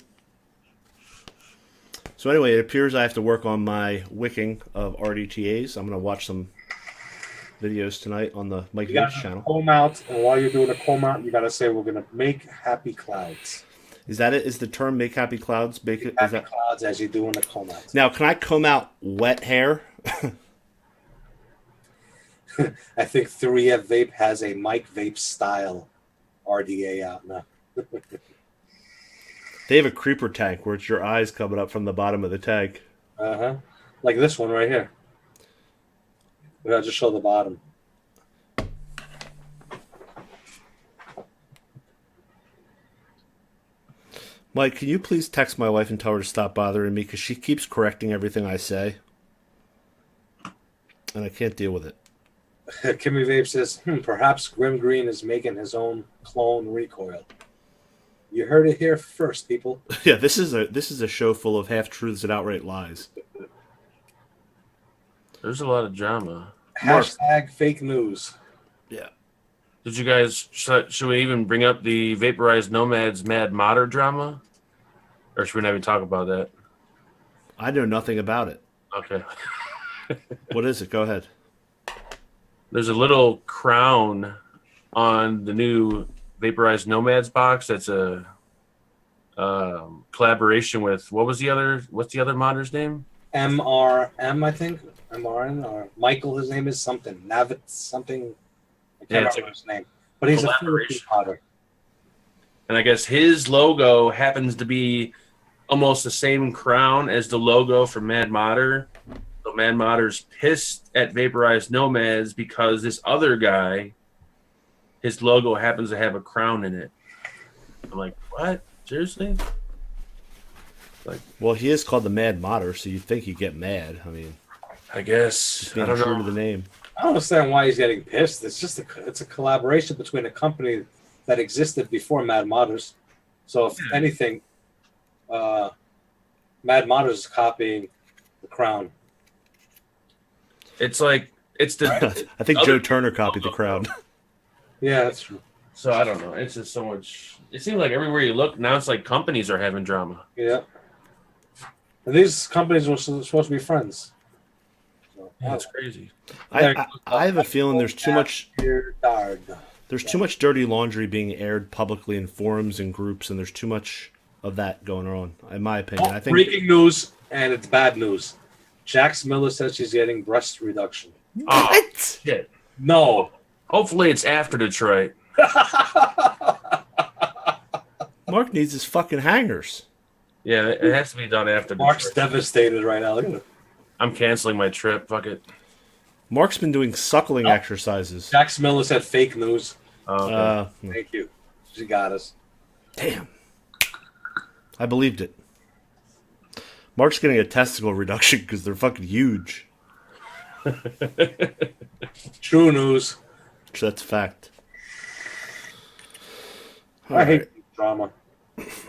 So anyway, it appears I have to work on my wicking of RDTAs. I'm going to watch some videos tonight on the Mike Vapes channel. Comb out, and while you're doing a comb out, you got to say we're going to make happy clouds. Is that it? Is the term "make happy clouds"? Happy clouds as you're doing the comb out. Now, can I comb out wet hair? I think 3F Vape has a Mike Vape style RDA out now. They have a creeper tank where it's your eyes coming up from the bottom of the tank. Like this one right here. I'll just show the bottom. Mike, can you please text my wife and tell her to stop bothering me, because she keeps correcting everything I say, and I can't deal with it. Kimmy Vape says, perhaps Grim Green is making his own clone recoil. You heard it here first, people. Yeah, this is a show full of half truths and outright lies. There's a lot of drama. Hashtag fake news. Yeah. Did you guys, should we even bring up the Vaporized Nomads Mad Modder drama? Or should we not even talk about that? I know nothing about it. Okay. What is it? Go ahead. There's a little crown on the new Vaporized Nomads box. That's a collaboration with what's the other modder's name? MRM, I think. MRN or Michael, his name is something. Navit something. I can't Yeah, it's remember his name. But he's a Philippine collaboration. potter. And I guess his logo happens to be almost the same crown as the logo for Mad Modder. So Mad Modder's pissed at Vaporized Nomads because this other guy, his logo happens to have a crown in it. I'm like, what? Seriously? Well, he is called the Mad Modder, so you'd think he'd get mad. I mean, I guess. just being I don't true know. to the name. I don't understand why he's getting pissed. It's just it's a collaboration between a company that existed before Mad Modders. So if anything, Mad Modders is copying the crown. It's like, it's the. I think Joe Turner copied the crowd. Yeah, that's true. So I don't know. It's just so much. It seems like everywhere you look now, it's like companies are having drama. Yeah. And these companies were supposed to be friends. So, That's crazy. I have a feeling there's too much. Dard. There's too much dirty laundry being aired publicly in forums and groups, and there's too much of that going on, in my opinion. I think Breaking news, and it's bad news. Jax Miller says she's getting breast reduction. Oh, shit. No. Hopefully it's after Detroit. Mark needs his fucking hangers. Yeah, it has to be done after Mark's Detroit. devastated right now. Look at him. I'm canceling my trip. Fuck it. Mark's been doing suckling exercises. Jax Miller said fake news. Oh, okay. Thank you. She got us. Damn. I believed it. Mark's getting a testicle reduction because they're fucking huge. True news. That's a fact. I hate drama.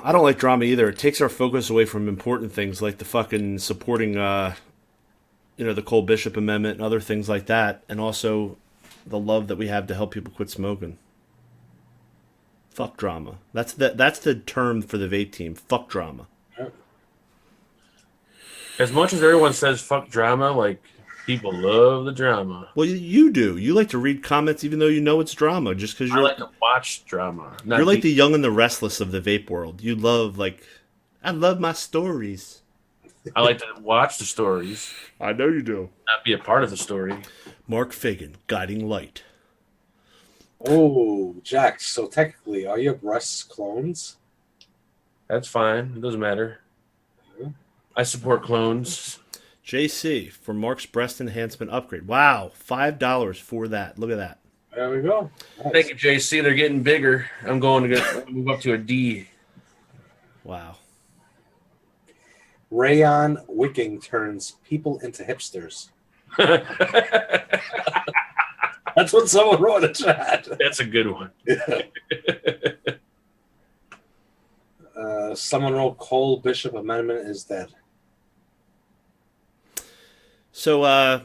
I don't like drama either. It takes our focus away from important things like the fucking supporting, the Cole Bishop Amendment and other things like that, and also the love that we have to help people quit smoking. Fuck drama. That's the term for the vape team. Fuck drama. As much as everyone says fuck drama, like, people love the drama. Well, you do. You like to read comments even though you know it's drama, just because I like to watch drama. You're like the young and the restless of the vape world. You love, I love my stories. I like to watch the stories, I know you do. not be a part of the story. Mark Fagan, Guiding Light. Oh, Jax. So technically, are your breasts clones? That's fine. It doesn't matter. I support clones. JC for Mark's breast enhancement upgrade. Wow, $5 for that. Look at that. There we go. Nice. Thank you, JC. They're getting bigger. I'm going to move up to a D. Wow. Rayon wicking turns people into hipsters. That's what someone wrote in the chat. That's a good one. Someone wrote Cole Bishop Amendment is dead. So,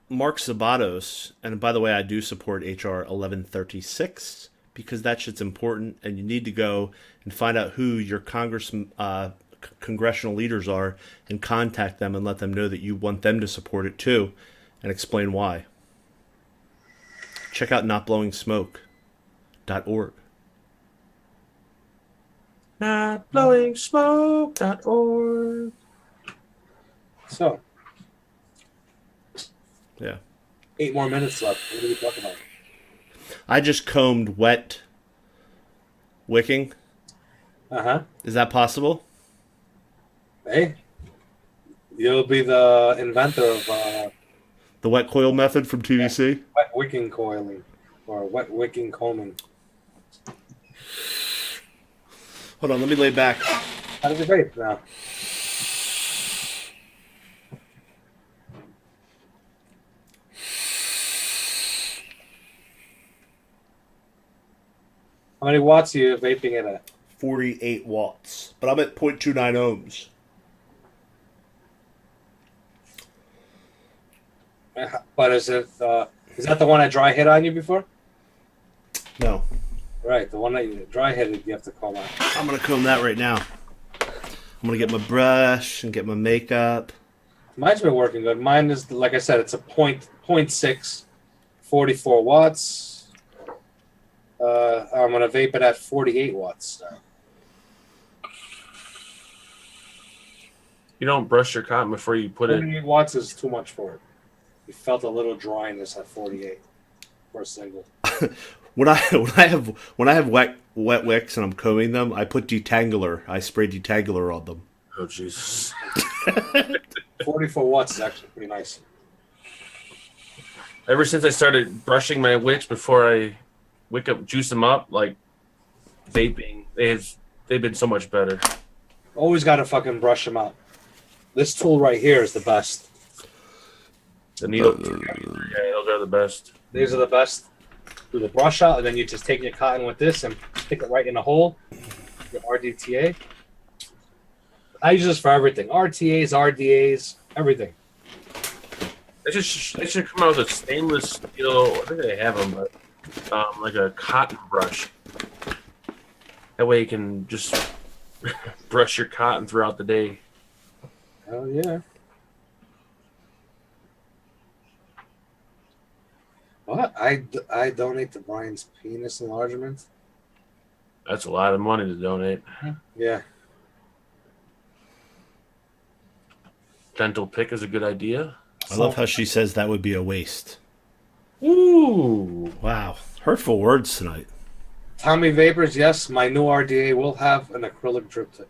Mark Sabatos, and by the way, I do support HR 1136 because that shit's important, and you need to go and find out who your congressional leaders are and contact them and let them know that you want them to support it too and explain why. Check out notblowingsmoke.org. Notblowingsmoke.org. So, Yeah. 8 more minutes left. What are we talking about? I just combed wet wicking. Uh-huh. Is that possible? Hey, you'll be the inventor of The wet coil method from TVC? wet wicking coiling or wet wicking combing. Hold on, let me lay back. How does it vape now? How many watts are you vaping it at? 48 watts. But I'm at 0.29 ohms. But is that the one I dry hit on you before? No. Right, the one that you dry hit, you have to comb out. I'm going to comb that right now. I'm going to get my brush and get my makeup. Mine's been working good. Mine is, like I said, it's a 0.6, 44 watts. I'm gonna vape it at 48 watts. You don't brush your cotton before you put it. 48 watts is too much for it. You felt a little dryness at 48 for a single. When I have wet wicks and I'm combing them, I put detangler. I spray detangler on them. Oh Jesus! 44 watts is actually pretty nice. Ever since I started brushing my wicks before I juice them up, like vaping, they've been so much better. Always got to fucking brush them out. This tool right here is the best. The needle, yeah, those are the best. These are the best. Do the brush out, and then you just take your cotton with this and stick it right in the hole. Your RDTA. I use this for everything. RTAs, RDAs, everything. They should come out with a stainless steel. I think they have them, but like a cotton brush. That way you can just brush your cotton throughout the day. Hell yeah. What? I donate to Brian's penis enlargement? That's a lot of money to donate. Yeah. Dental pick is a good idea. I love how she says that would be a waste. Ooh. Wow. Hurtful words tonight. Tommy Vapors, yes, my new RDA will have an acrylic drip tip.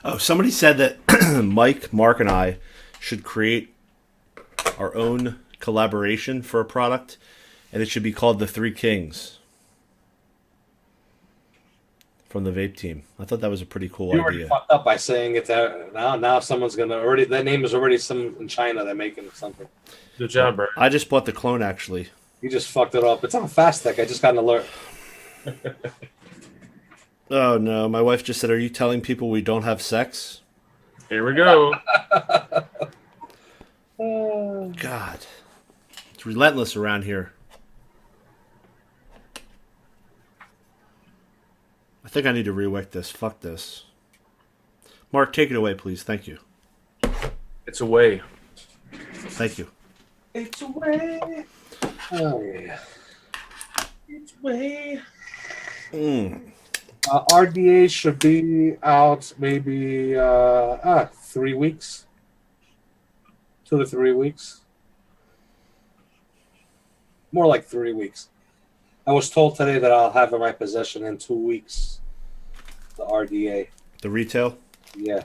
Oh, somebody said that Mike, Mark, and I should create our own collaboration for a product, and it should be called the Three Kings from the Vape team. I thought that was a pretty cool You already idea. fucked up by saying it there. Now someone's gonna already. That name is already some in China. They're making something. Good job, Bert. I just bought the clone, actually. You just fucked it up. It's on Fast Tech. I just got an alert. Oh, no. My wife just said, are you telling people we don't have sex? Here we go. God. It's relentless around here. I think I need to re-wick this. Fuck this. Mark, take it away, please. Thank you. It's away. Thank you. It's away. Oh yeah. It's away. RDA should be out maybe 3 weeks. 2 to 3 weeks. More like 3 weeks. I was told today that I'll have in my possession in 2 weeks. The RDA. The retail? Yeah.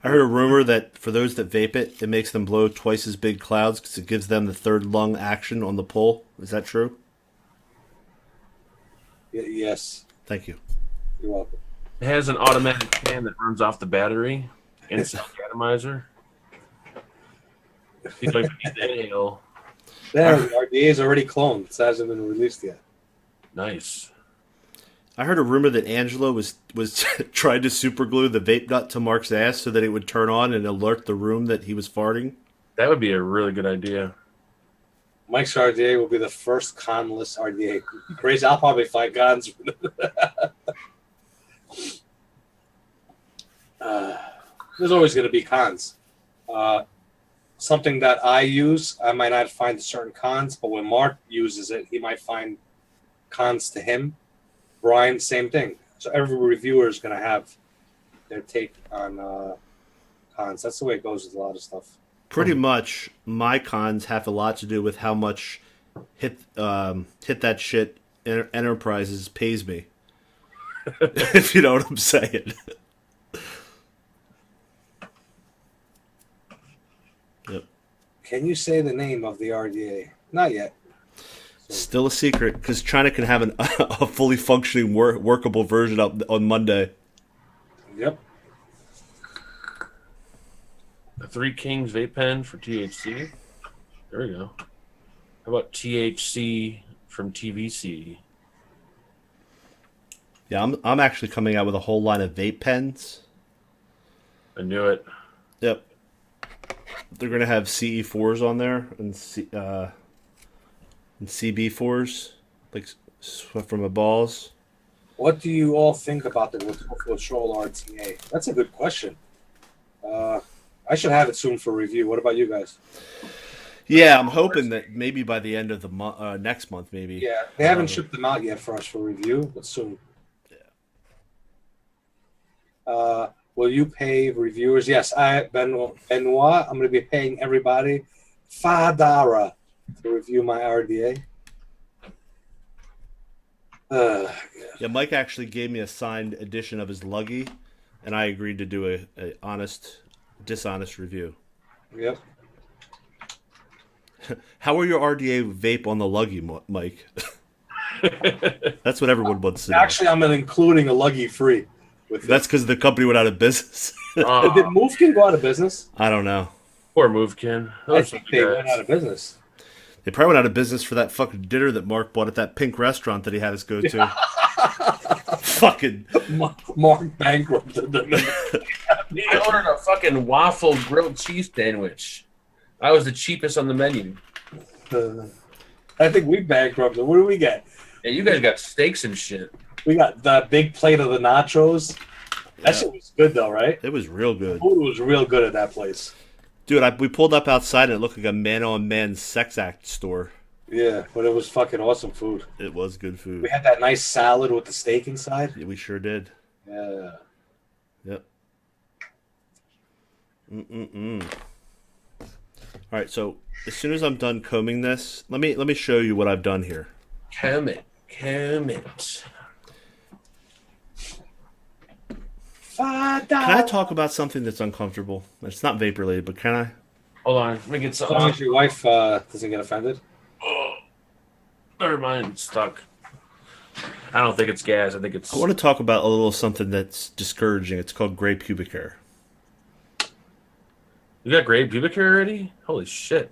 I heard a rumor that for those that vape it, it makes them blow twice as big clouds because it gives them the third lung action on the pull. Is that true? Yes. Thank you. You're welcome. It has an automatic fan that runs off the battery. Instant atomizer. Seems like we need to inhale. There, the RDA is already cloned. It hasn't been released yet. Nice. I heard a rumor that Angela was trying to super glue the vape nut to Mark's ass so that it would turn on and alert the room that he was farting. That would be a really good idea. Mike's RDA will be the first conless RDA. Crazy. I'll probably find cons. There's always going to be cons. Something that I use, I might not find certain cons, but when Mark uses it, he might find cons to him. Brian, same thing. So every reviewer is going to have their take on cons. That's the way it goes with a lot of stuff. Pretty much, my cons have a lot to do with how much hit that shit Enterprises pays me. If you know what I'm saying. Yep. Can you say the name of the RDA? Not yet. Still a secret because China can have a fully functioning workable version up on Monday. Yep. The Three Kings vape pen for THC. There we go. How about THC from TVC? Yeah, I'm actually coming out with a whole line of vape pens. I knew it. Yep. They're gonna have CE4s on there and CB4s, like from my balls. What do you all think about the Control RTA? That's a good question. I should have it soon for review. What about you guys? Yeah, I'm hoping that maybe by the end of the next month, maybe. Yeah, they haven't shipped them out yet for us for review, but soon. Will you pay reviewers? Yes, Benoit. I'm going to be paying everybody $5 to review my RDA. Yeah, Mike actually gave me a signed edition of his Luggy, and I agreed to do a honest, dishonest review. Yep. How are your RDA vape on the Luggy, Mike? That's what everyone wants to know. Actually, I'm including a Luggy free. That's because the company went out of business. Did Movekin go out of business? I don't know. Poor Movekin. I think they went out of business. They probably went out of business for that fucking dinner that Mark bought at that pink restaurant that he had us go to. Fucking Mark bankrupted them. He ordered a fucking waffle grilled cheese sandwich. I was the cheapest on the menu. I think we bankrupted. What do we get? Yeah, you guys got steaks and shit. We got the big plate of the nachos. That shit was good though, right? It was real good. Food was real good at that place. Dude, we pulled up outside and it looked like a man-on-man sex act store. Yeah, but it was fucking awesome food. It was good food. We had that nice salad with the steak inside. Yeah, we sure did. Yeah. Yep. All right, so as soon as I'm done combing this, let me show you what I've done here. Comb it. Can I talk about something that's uncomfortable? It's not vape related, but can I? Hold on, let me get As long some. as your wife doesn't get offended. Never mind, it's stuck. I don't think it's gas. I think it's. I want to talk about a little something that's discouraging. It's called gray pubic hair. You got gray pubic hair already? Holy shit!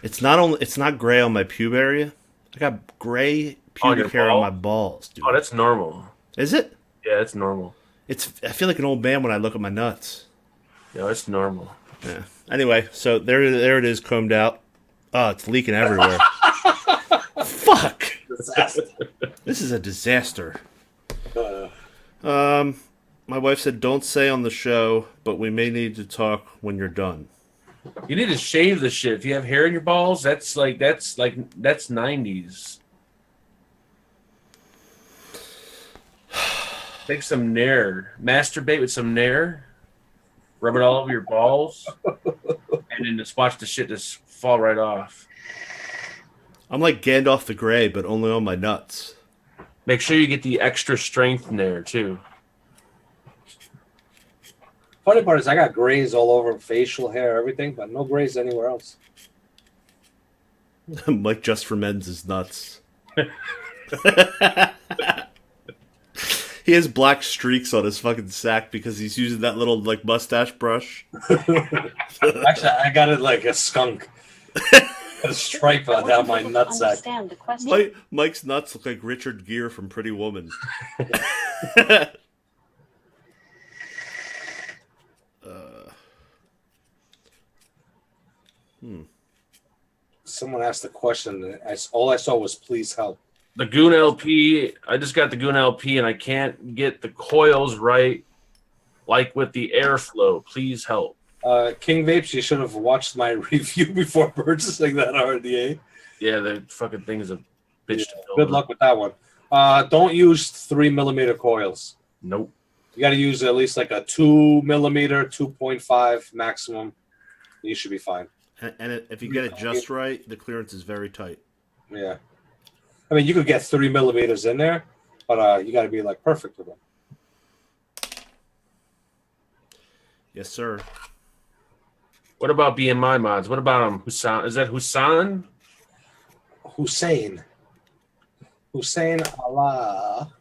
It's not gray on my pube area. I got gray pubic hair on my balls, dude. Oh, that's normal. Is it? Yeah, it's normal. I feel like an old man when I look at my nuts. Yeah, it's normal. Yeah. Anyway, so there it is, combed out. Oh, it's leaking everywhere. Fuck. This is a disaster. My wife said, "Don't say on the show, but we may need to talk when you're done." You need to shave the shit. If you have hair in your balls, that's 90s. Take some Nair. Masturbate with some Nair. Rub it all over your balls. And then just watch the shit just fall right off. I'm like Gandalf the Grey, but only on my nuts. Make sure you get the extra strength Nair, too. Funny part is I got grays all over facial hair, everything, but no grays anywhere else. Mike just for men's is nuts. He has black streaks on his fucking sack because he's using that little like mustache brush. Actually, I got it like a skunk. A stripe down my nutsack. Mike's nuts look like Richard Gere from Pretty Woman. Someone asked a question. All I saw was "Please help." The Goon LP. I just got the Goon LP and I can't get the coils right, like with the airflow. Please help. King Vapes, you should have watched my review before purchasing that RDA. Yeah, the fucking thing is a bitch. Yeah, good luck with that one. Don't use 3mm coils. Nope. You got to use at least like a 2mm, 2.5 maximum. You should be fine. And if you get it just right, the clearance is very tight. Yeah. I mean, you could get 3mm in there, but you got to be like perfect with them. Yes, sir. What about BMI mods? What about him? Hussein? Is that Hussein? Hussein Allah.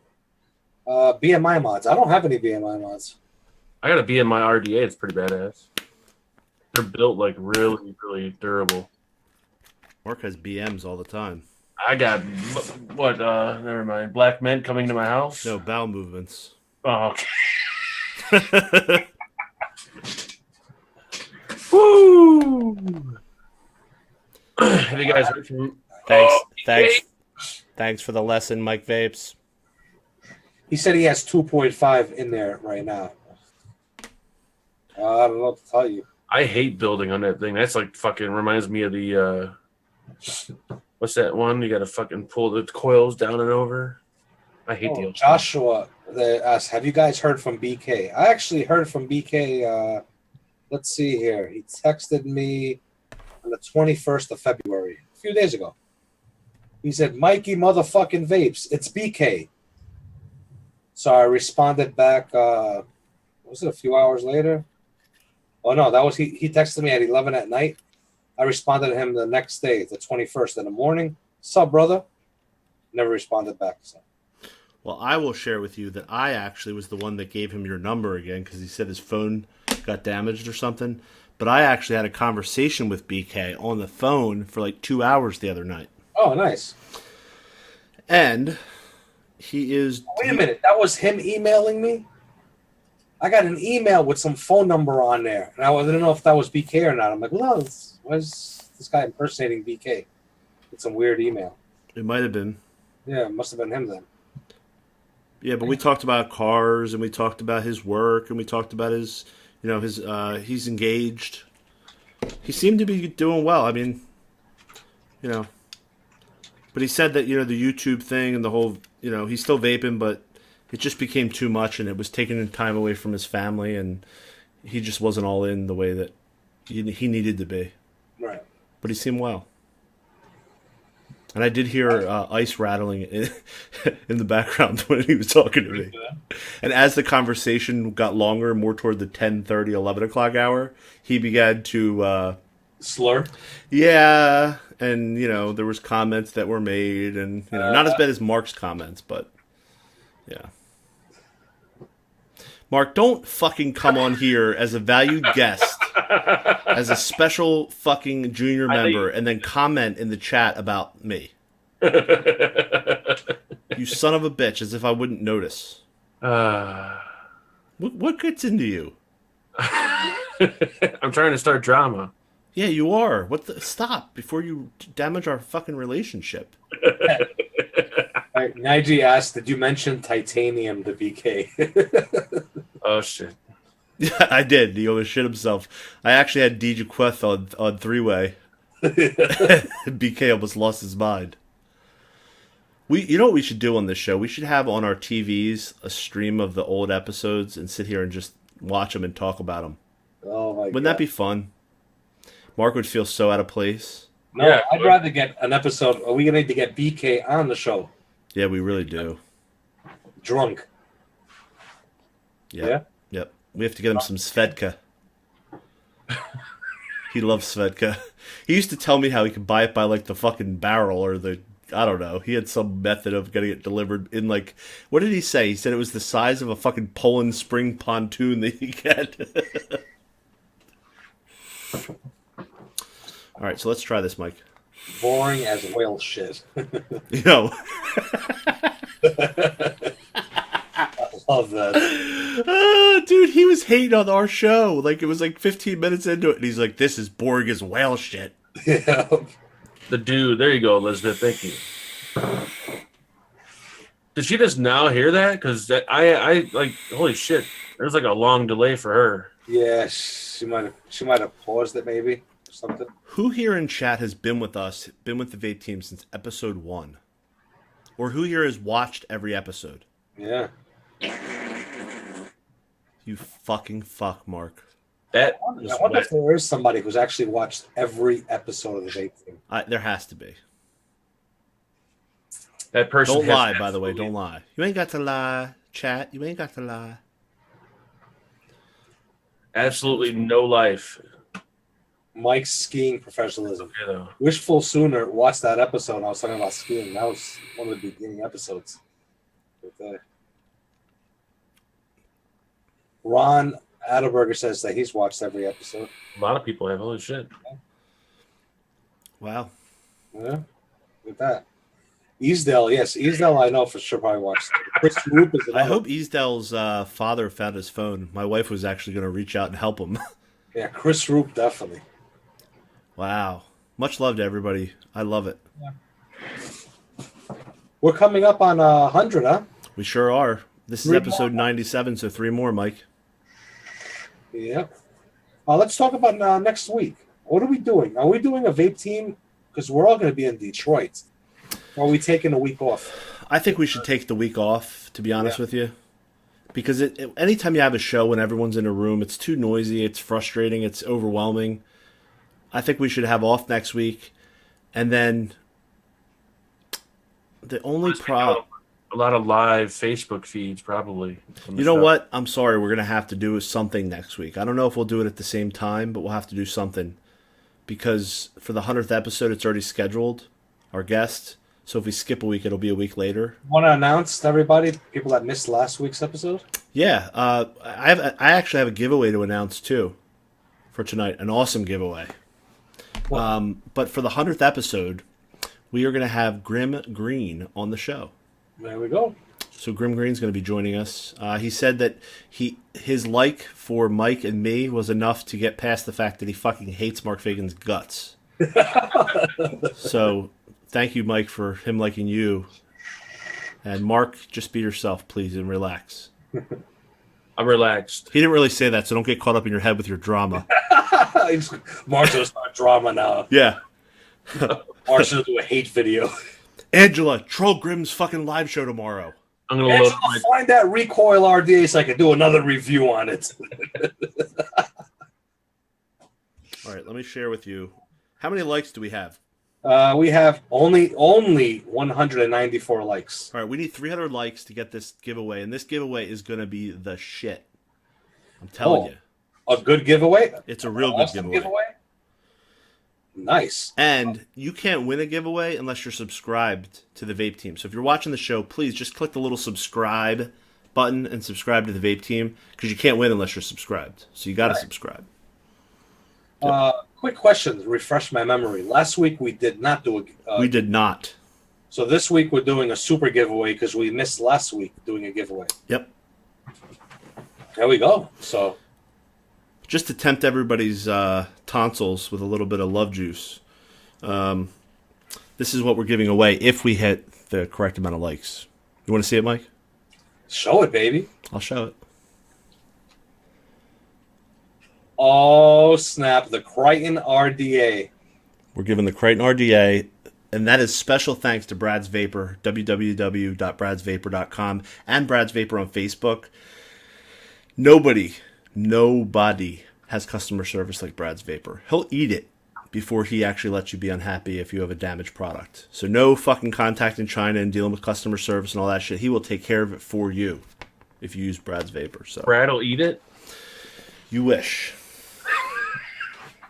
BMI mods. I don't have any BMI mods. I got a BMI RDA. It's pretty badass. They're built like really, really durable. Mark has BMs all the time. I got what? Never mind. Black men coming to my house. No, bowel movements. Oh, okay. Woo! Have you guys heard from? Thanks for the lesson, Mike Vapes. He said he has 2.5 in there right now. I don't know what to tell you. I hate building on that thing. That's like fucking reminds me of the what's that one? You gotta fucking pull the coils down and over. I hate the Joshua asked, have you guys heard from BK? I actually heard from BK. Let's see here. He texted me on the 21st of February, a few days ago. He said, Mikey motherfucking vapes, it's BK. So I responded back, was it a few hours later? Oh, no, that was he texted me at 11 at night. I responded to him the next day, the 21st in the morning. Sup, brother? Never responded back. So. Well, I will share with you that I actually was the one that gave him your number again because he said his phone got damaged or something. But I actually had a conversation with BK on the phone for like 2 hours the other night. Oh, nice. And he is... Wait a minute. That was him emailing me? I got an email with some phone number on there. And I didn't know if that was BK or not. I'm like, well, why is this guy impersonating BK? It's some weird email. It might have been. Yeah, it must have been him then. Yeah, but we talked about cars, and we talked about his work, and we talked about his, he's engaged. He seemed to be doing well. I mean, but he said that, the YouTube thing and the whole, he's still vaping, but it just became too much, and it was taking time away from his family, and he just wasn't all in the way that he needed to be. Right. But he seemed well. And I did hear ice rattling in the background when he was talking to me. And as the conversation got longer, more toward the 10:30, 11 o'clock hour, he began to... slur? Yeah, and, there was comments that were made, and, not as bad as Mark's comments, but, yeah. Mark, don't fucking come on here as a valued guest, as a special fucking junior member, and then comment in the chat about me. You son of a bitch, as if I wouldn't notice. What gets into you? I'm trying to start drama. Yeah, you are. Stop before you damage our fucking relationship. Right, Nige asked, did you mention titanium to BK? Oh, shit. Yeah, I did. He almost shit himself. I actually had DJ Queth on three-way. BK almost lost his mind. You know what we should do on this show? We should have on our TVs a stream of the old episodes and sit here and just watch them and talk about them. Oh, my God. Wouldn't that be fun? Mark would feel so out of place. No, yeah, I'd rather get an episode. Are we going to need to get BK on the show? Yeah, we really do. Drunk. Yep. Yeah? Yep. We have to get him some Svedka. He loves Svedka. He used to tell me how he could buy it by, like, the fucking barrel or the... I don't know. He had some method of getting it delivered in, like... What did he say? He said it was the size of a fucking Poland spring pontoon that you get. All right, so let's try this, Mike. Boring as whale shit. Yo. I love that. Dude, he was hating on our show. Like, it was like 15 minutes into it, and he's like, this is boring as whale shit. Yeah. The dude. There you go, Elizabeth. Thank you. Did she just now hear that? Because I like, holy shit. There's like a long delay for her. Yeah, she might have paused it maybe or something. Who here in chat has been with us, been with the Vape team since episode 1? Or who here has watched every episode? Yeah. You fucking fuck, Mark. That I wonder if there is somebody who's actually watched every episode of the Vape team. There has to be. That person Don't lie, by the way. Don't lie. You ain't got to lie, chat. You ain't got to lie. Absolutely no life. Mike's skiing professionalism. Okay, though. Wishful Sooner watched that episode. I was talking about skiing. That was one of the beginning episodes. But, Ron Adelberger says that he's watched every episode. A lot of people have. Holy shit. Wow. Yeah, with that. Easdale, yes. Easdale, I know for sure probably watched. Chris Roop is I hope Easdale's father found his phone. My wife was actually going to reach out and help him. Yeah, Chris Roop, definitely. Wow. Much love to everybody. I love it. Yeah. We're coming up on 100, huh? We sure are. This is 3 episode 97, so 3 more, Mike. Yep. Let's talk about next week. What are we doing? Are we doing a vape team? Because we're all going to be in Detroit. Or are we taking a week off? I think we should take the week off, to be honest with you. Because anytime you have a show when everyone's in a room, it's too noisy, it's frustrating, it's overwhelming. I think we should have off next week. And then the only problem... A lot of live Facebook feeds, probably. You know what? I'm sorry. We're going to have to do something next week. I don't know if we'll do it at the same time, but we'll have to do something. Because for the 100th episode, it's already scheduled, our guest. So if we skip a week, it'll be a week later. Want to announce to everybody, people that missed last week's episode? Yeah. I actually have a giveaway to announce, too, for tonight. An awesome giveaway. But for the 100th episode, we are going to have Grim Green on the show. There we go. So Grim Green's going to be joining us. He said that his like for Mike and me was enough to get past the fact that he fucking hates Mark Fagan's guts. So thank you, Mike, for him liking you. And Mark, just be yourself, please, and relax. I'm relaxed. He didn't really say that, so don't get caught up in your head with your drama. Mark's going to start drama now. Yeah. Mark's going to do a hate video. Angela, troll Grim's fucking live show tomorrow. I'm going to load find that recoil RDA so I can do another review on it. All right, let me share with you. How many likes do we have? We have only 194 likes. All right, we need 300 likes to get this giveaway, and this giveaway is going to be the shit. I'm telling you. A good giveaway? It's a real good giveaway. Nice. And you can't win a giveaway unless you're subscribed to the Vape Team. So if you're watching the show, please just click the little subscribe button and subscribe to the Vape Team, because you can't win unless you're subscribed. So you got to subscribe. Quick question to refresh my memory. Last week we did not do a... we did not. So this week we're doing a super giveaway because we missed last week doing a giveaway. Yep. There we go. So... just to tempt everybody's tonsils with a little bit of love juice. This is what we're giving away if we hit the correct amount of likes. You want to see it, Mike? Show it, baby. I'll show it. Oh, snap. The Crichton RDA. We're giving the Crichton RDA, and that is special thanks to Brad's Vapor, www.bradsvapor.com, and Brad's Vapor on Facebook. Nobody has customer service like Brad's Vapor. He'll eat it before he actually lets you be unhappy if you have a damaged product. So no fucking contact in China and dealing with customer service and all that shit. He will take care of it for you if you use Brad's Vapor. So Brad will eat it? You wish.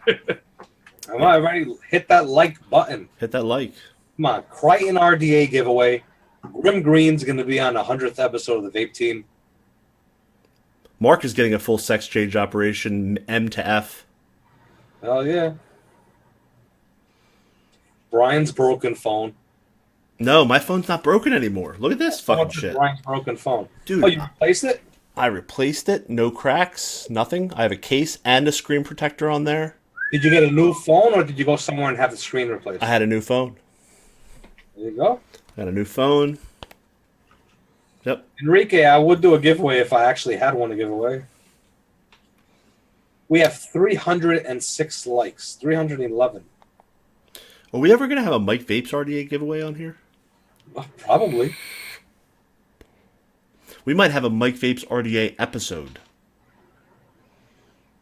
Am I ready? Hit that like button. Hit that like. Come on. Crichton RDA giveaway. Grim Green's going to be on the 100th episode of the Vape Team. Mark is getting a full sex change operation, M to F. Hell yeah. Brian's broken phone. No, my phone's not broken anymore. Look at this fucking shit. Brian's broken phone. Dude. Oh, you replaced it? I replaced it. No cracks. Nothing. I have a case and a screen protector on there. Did you get a new phone or did you go somewhere and have the screen replaced? I had a new phone. There you go. Got a new phone. Yep. Enrique, I would do a giveaway if I actually had one to give away. We have 306 likes. 311. Are we ever going to have a Mike Vapes RDA giveaway on here? Probably. We might have a Mike Vapes RDA episode.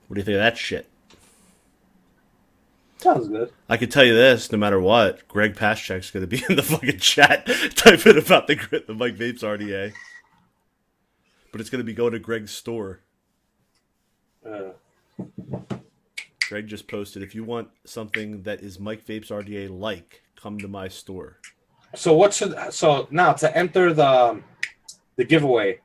What do you think of that shit? Sounds good. I can tell you this, no matter what, Greg Paschek's going to be in the fucking chat typing about the Mike Vapes RDA. But it's going to be going to Greg's store. Greg just posted, if you want something that is Mike Vapes RDA like, come to my store. So now to enter the giveaway,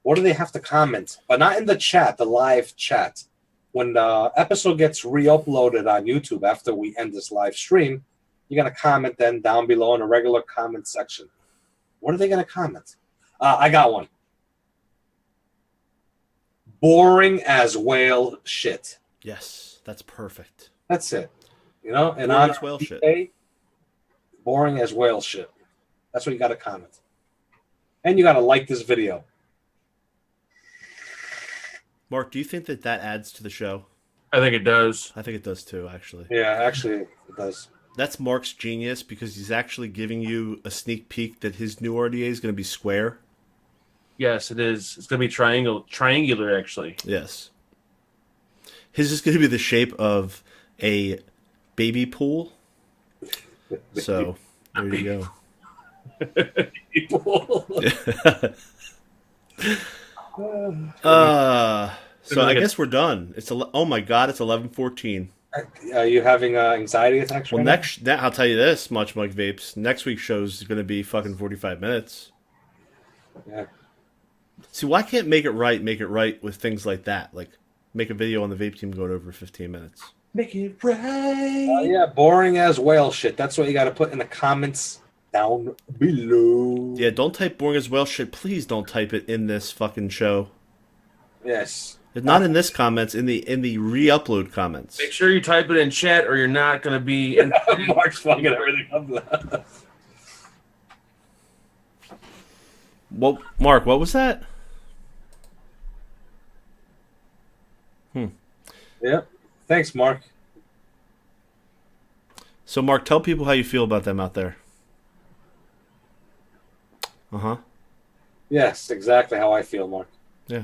what do they have to comment? But not in the chat, the live chat. When the episode gets re-uploaded on YouTube after we end this live stream, you're going to comment then down below in a regular comment section. What are they going to comment? I got one. Boring as whale shit. Yes, that's perfect. That's it. You know, and Boring on as whale shit. shit. Boring as whale shit. That's what you got to comment. And you got to like this video. Mark, do you think that adds to the show? I think it does. I think it does too, actually. Yeah, actually, it does. That's Mark's genius because he's actually giving you a sneak peek that his new RDA is going to be square. Yes, it is. It's going to be triangular, actually. Yes. His is going to be the shape of a baby pool. So, there you go. So I guess we're done. Oh my god, it's 11:14. Are you having anxiety attacks? Well, right now? I'll tell you this much, Mike Vapes. Next week's show is going to be fucking 45 minutes. Yeah. See, why can't make it right with things like that? Like, make a video on the vape team going over 15 minutes. Make it right. Yeah, boring as whale shit. That's what you got to put in the comments down below. Yeah, don't type boring as well shit. Please don't type it in this fucking show. Yes. It's not in this comments, in the re-upload comments. Make sure you type it in chat or you're not going to be... Mark's fucking everything up. Well, Mark, what was that? Yep. Thanks, Mark. So, Mark, tell people how you feel about them out there. Uh-huh. Yes, exactly how I feel, Mark. Yeah.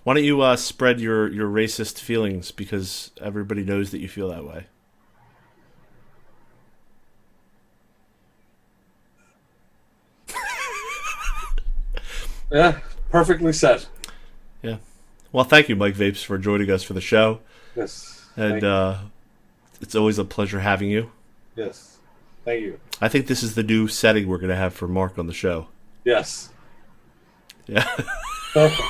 Why don't you spread your racist feelings because everybody knows that you feel that way. Yeah, perfectly said. Yeah. Well, thank you, Mike Vapes, for joining us for the show. Yes. And it's always a pleasure having you. Yes. Thank you. I think this is the new setting we're going to have for Mark on the show. Yes. Yeah. Perfect.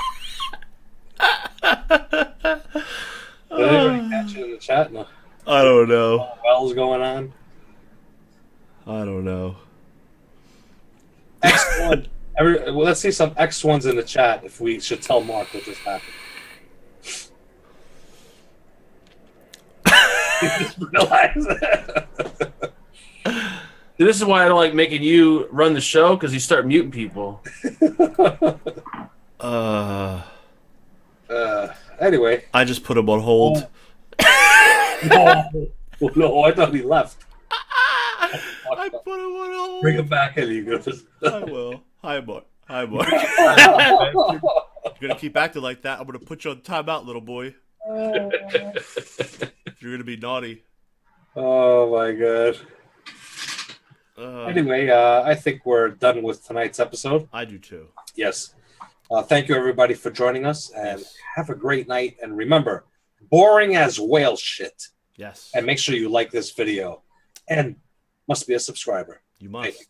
Did anybody catch it in the chat? No. I don't know. Well's going on. I don't know. X1. Well, let's see some X1s in the chat if we should tell Mark what just happened. Just realize This is why I don't like making you run the show, because you start muting people. Anyway. I just put him on hold. No, I thought he left. I put him on hold. Bring him back in, you guys. I will. Hi, Mark. Hi, Mark. You're going to keep acting like that, I'm going to put you on timeout, little boy. You're going to be naughty. Oh, my God. Anyway, I think we're done with tonight's episode. I do, too. Yes. Thank you, everybody, for joining us, and have a great night. And remember, boring as whale shit. Yes. And make sure you like this video. And must be a subscriber. You must.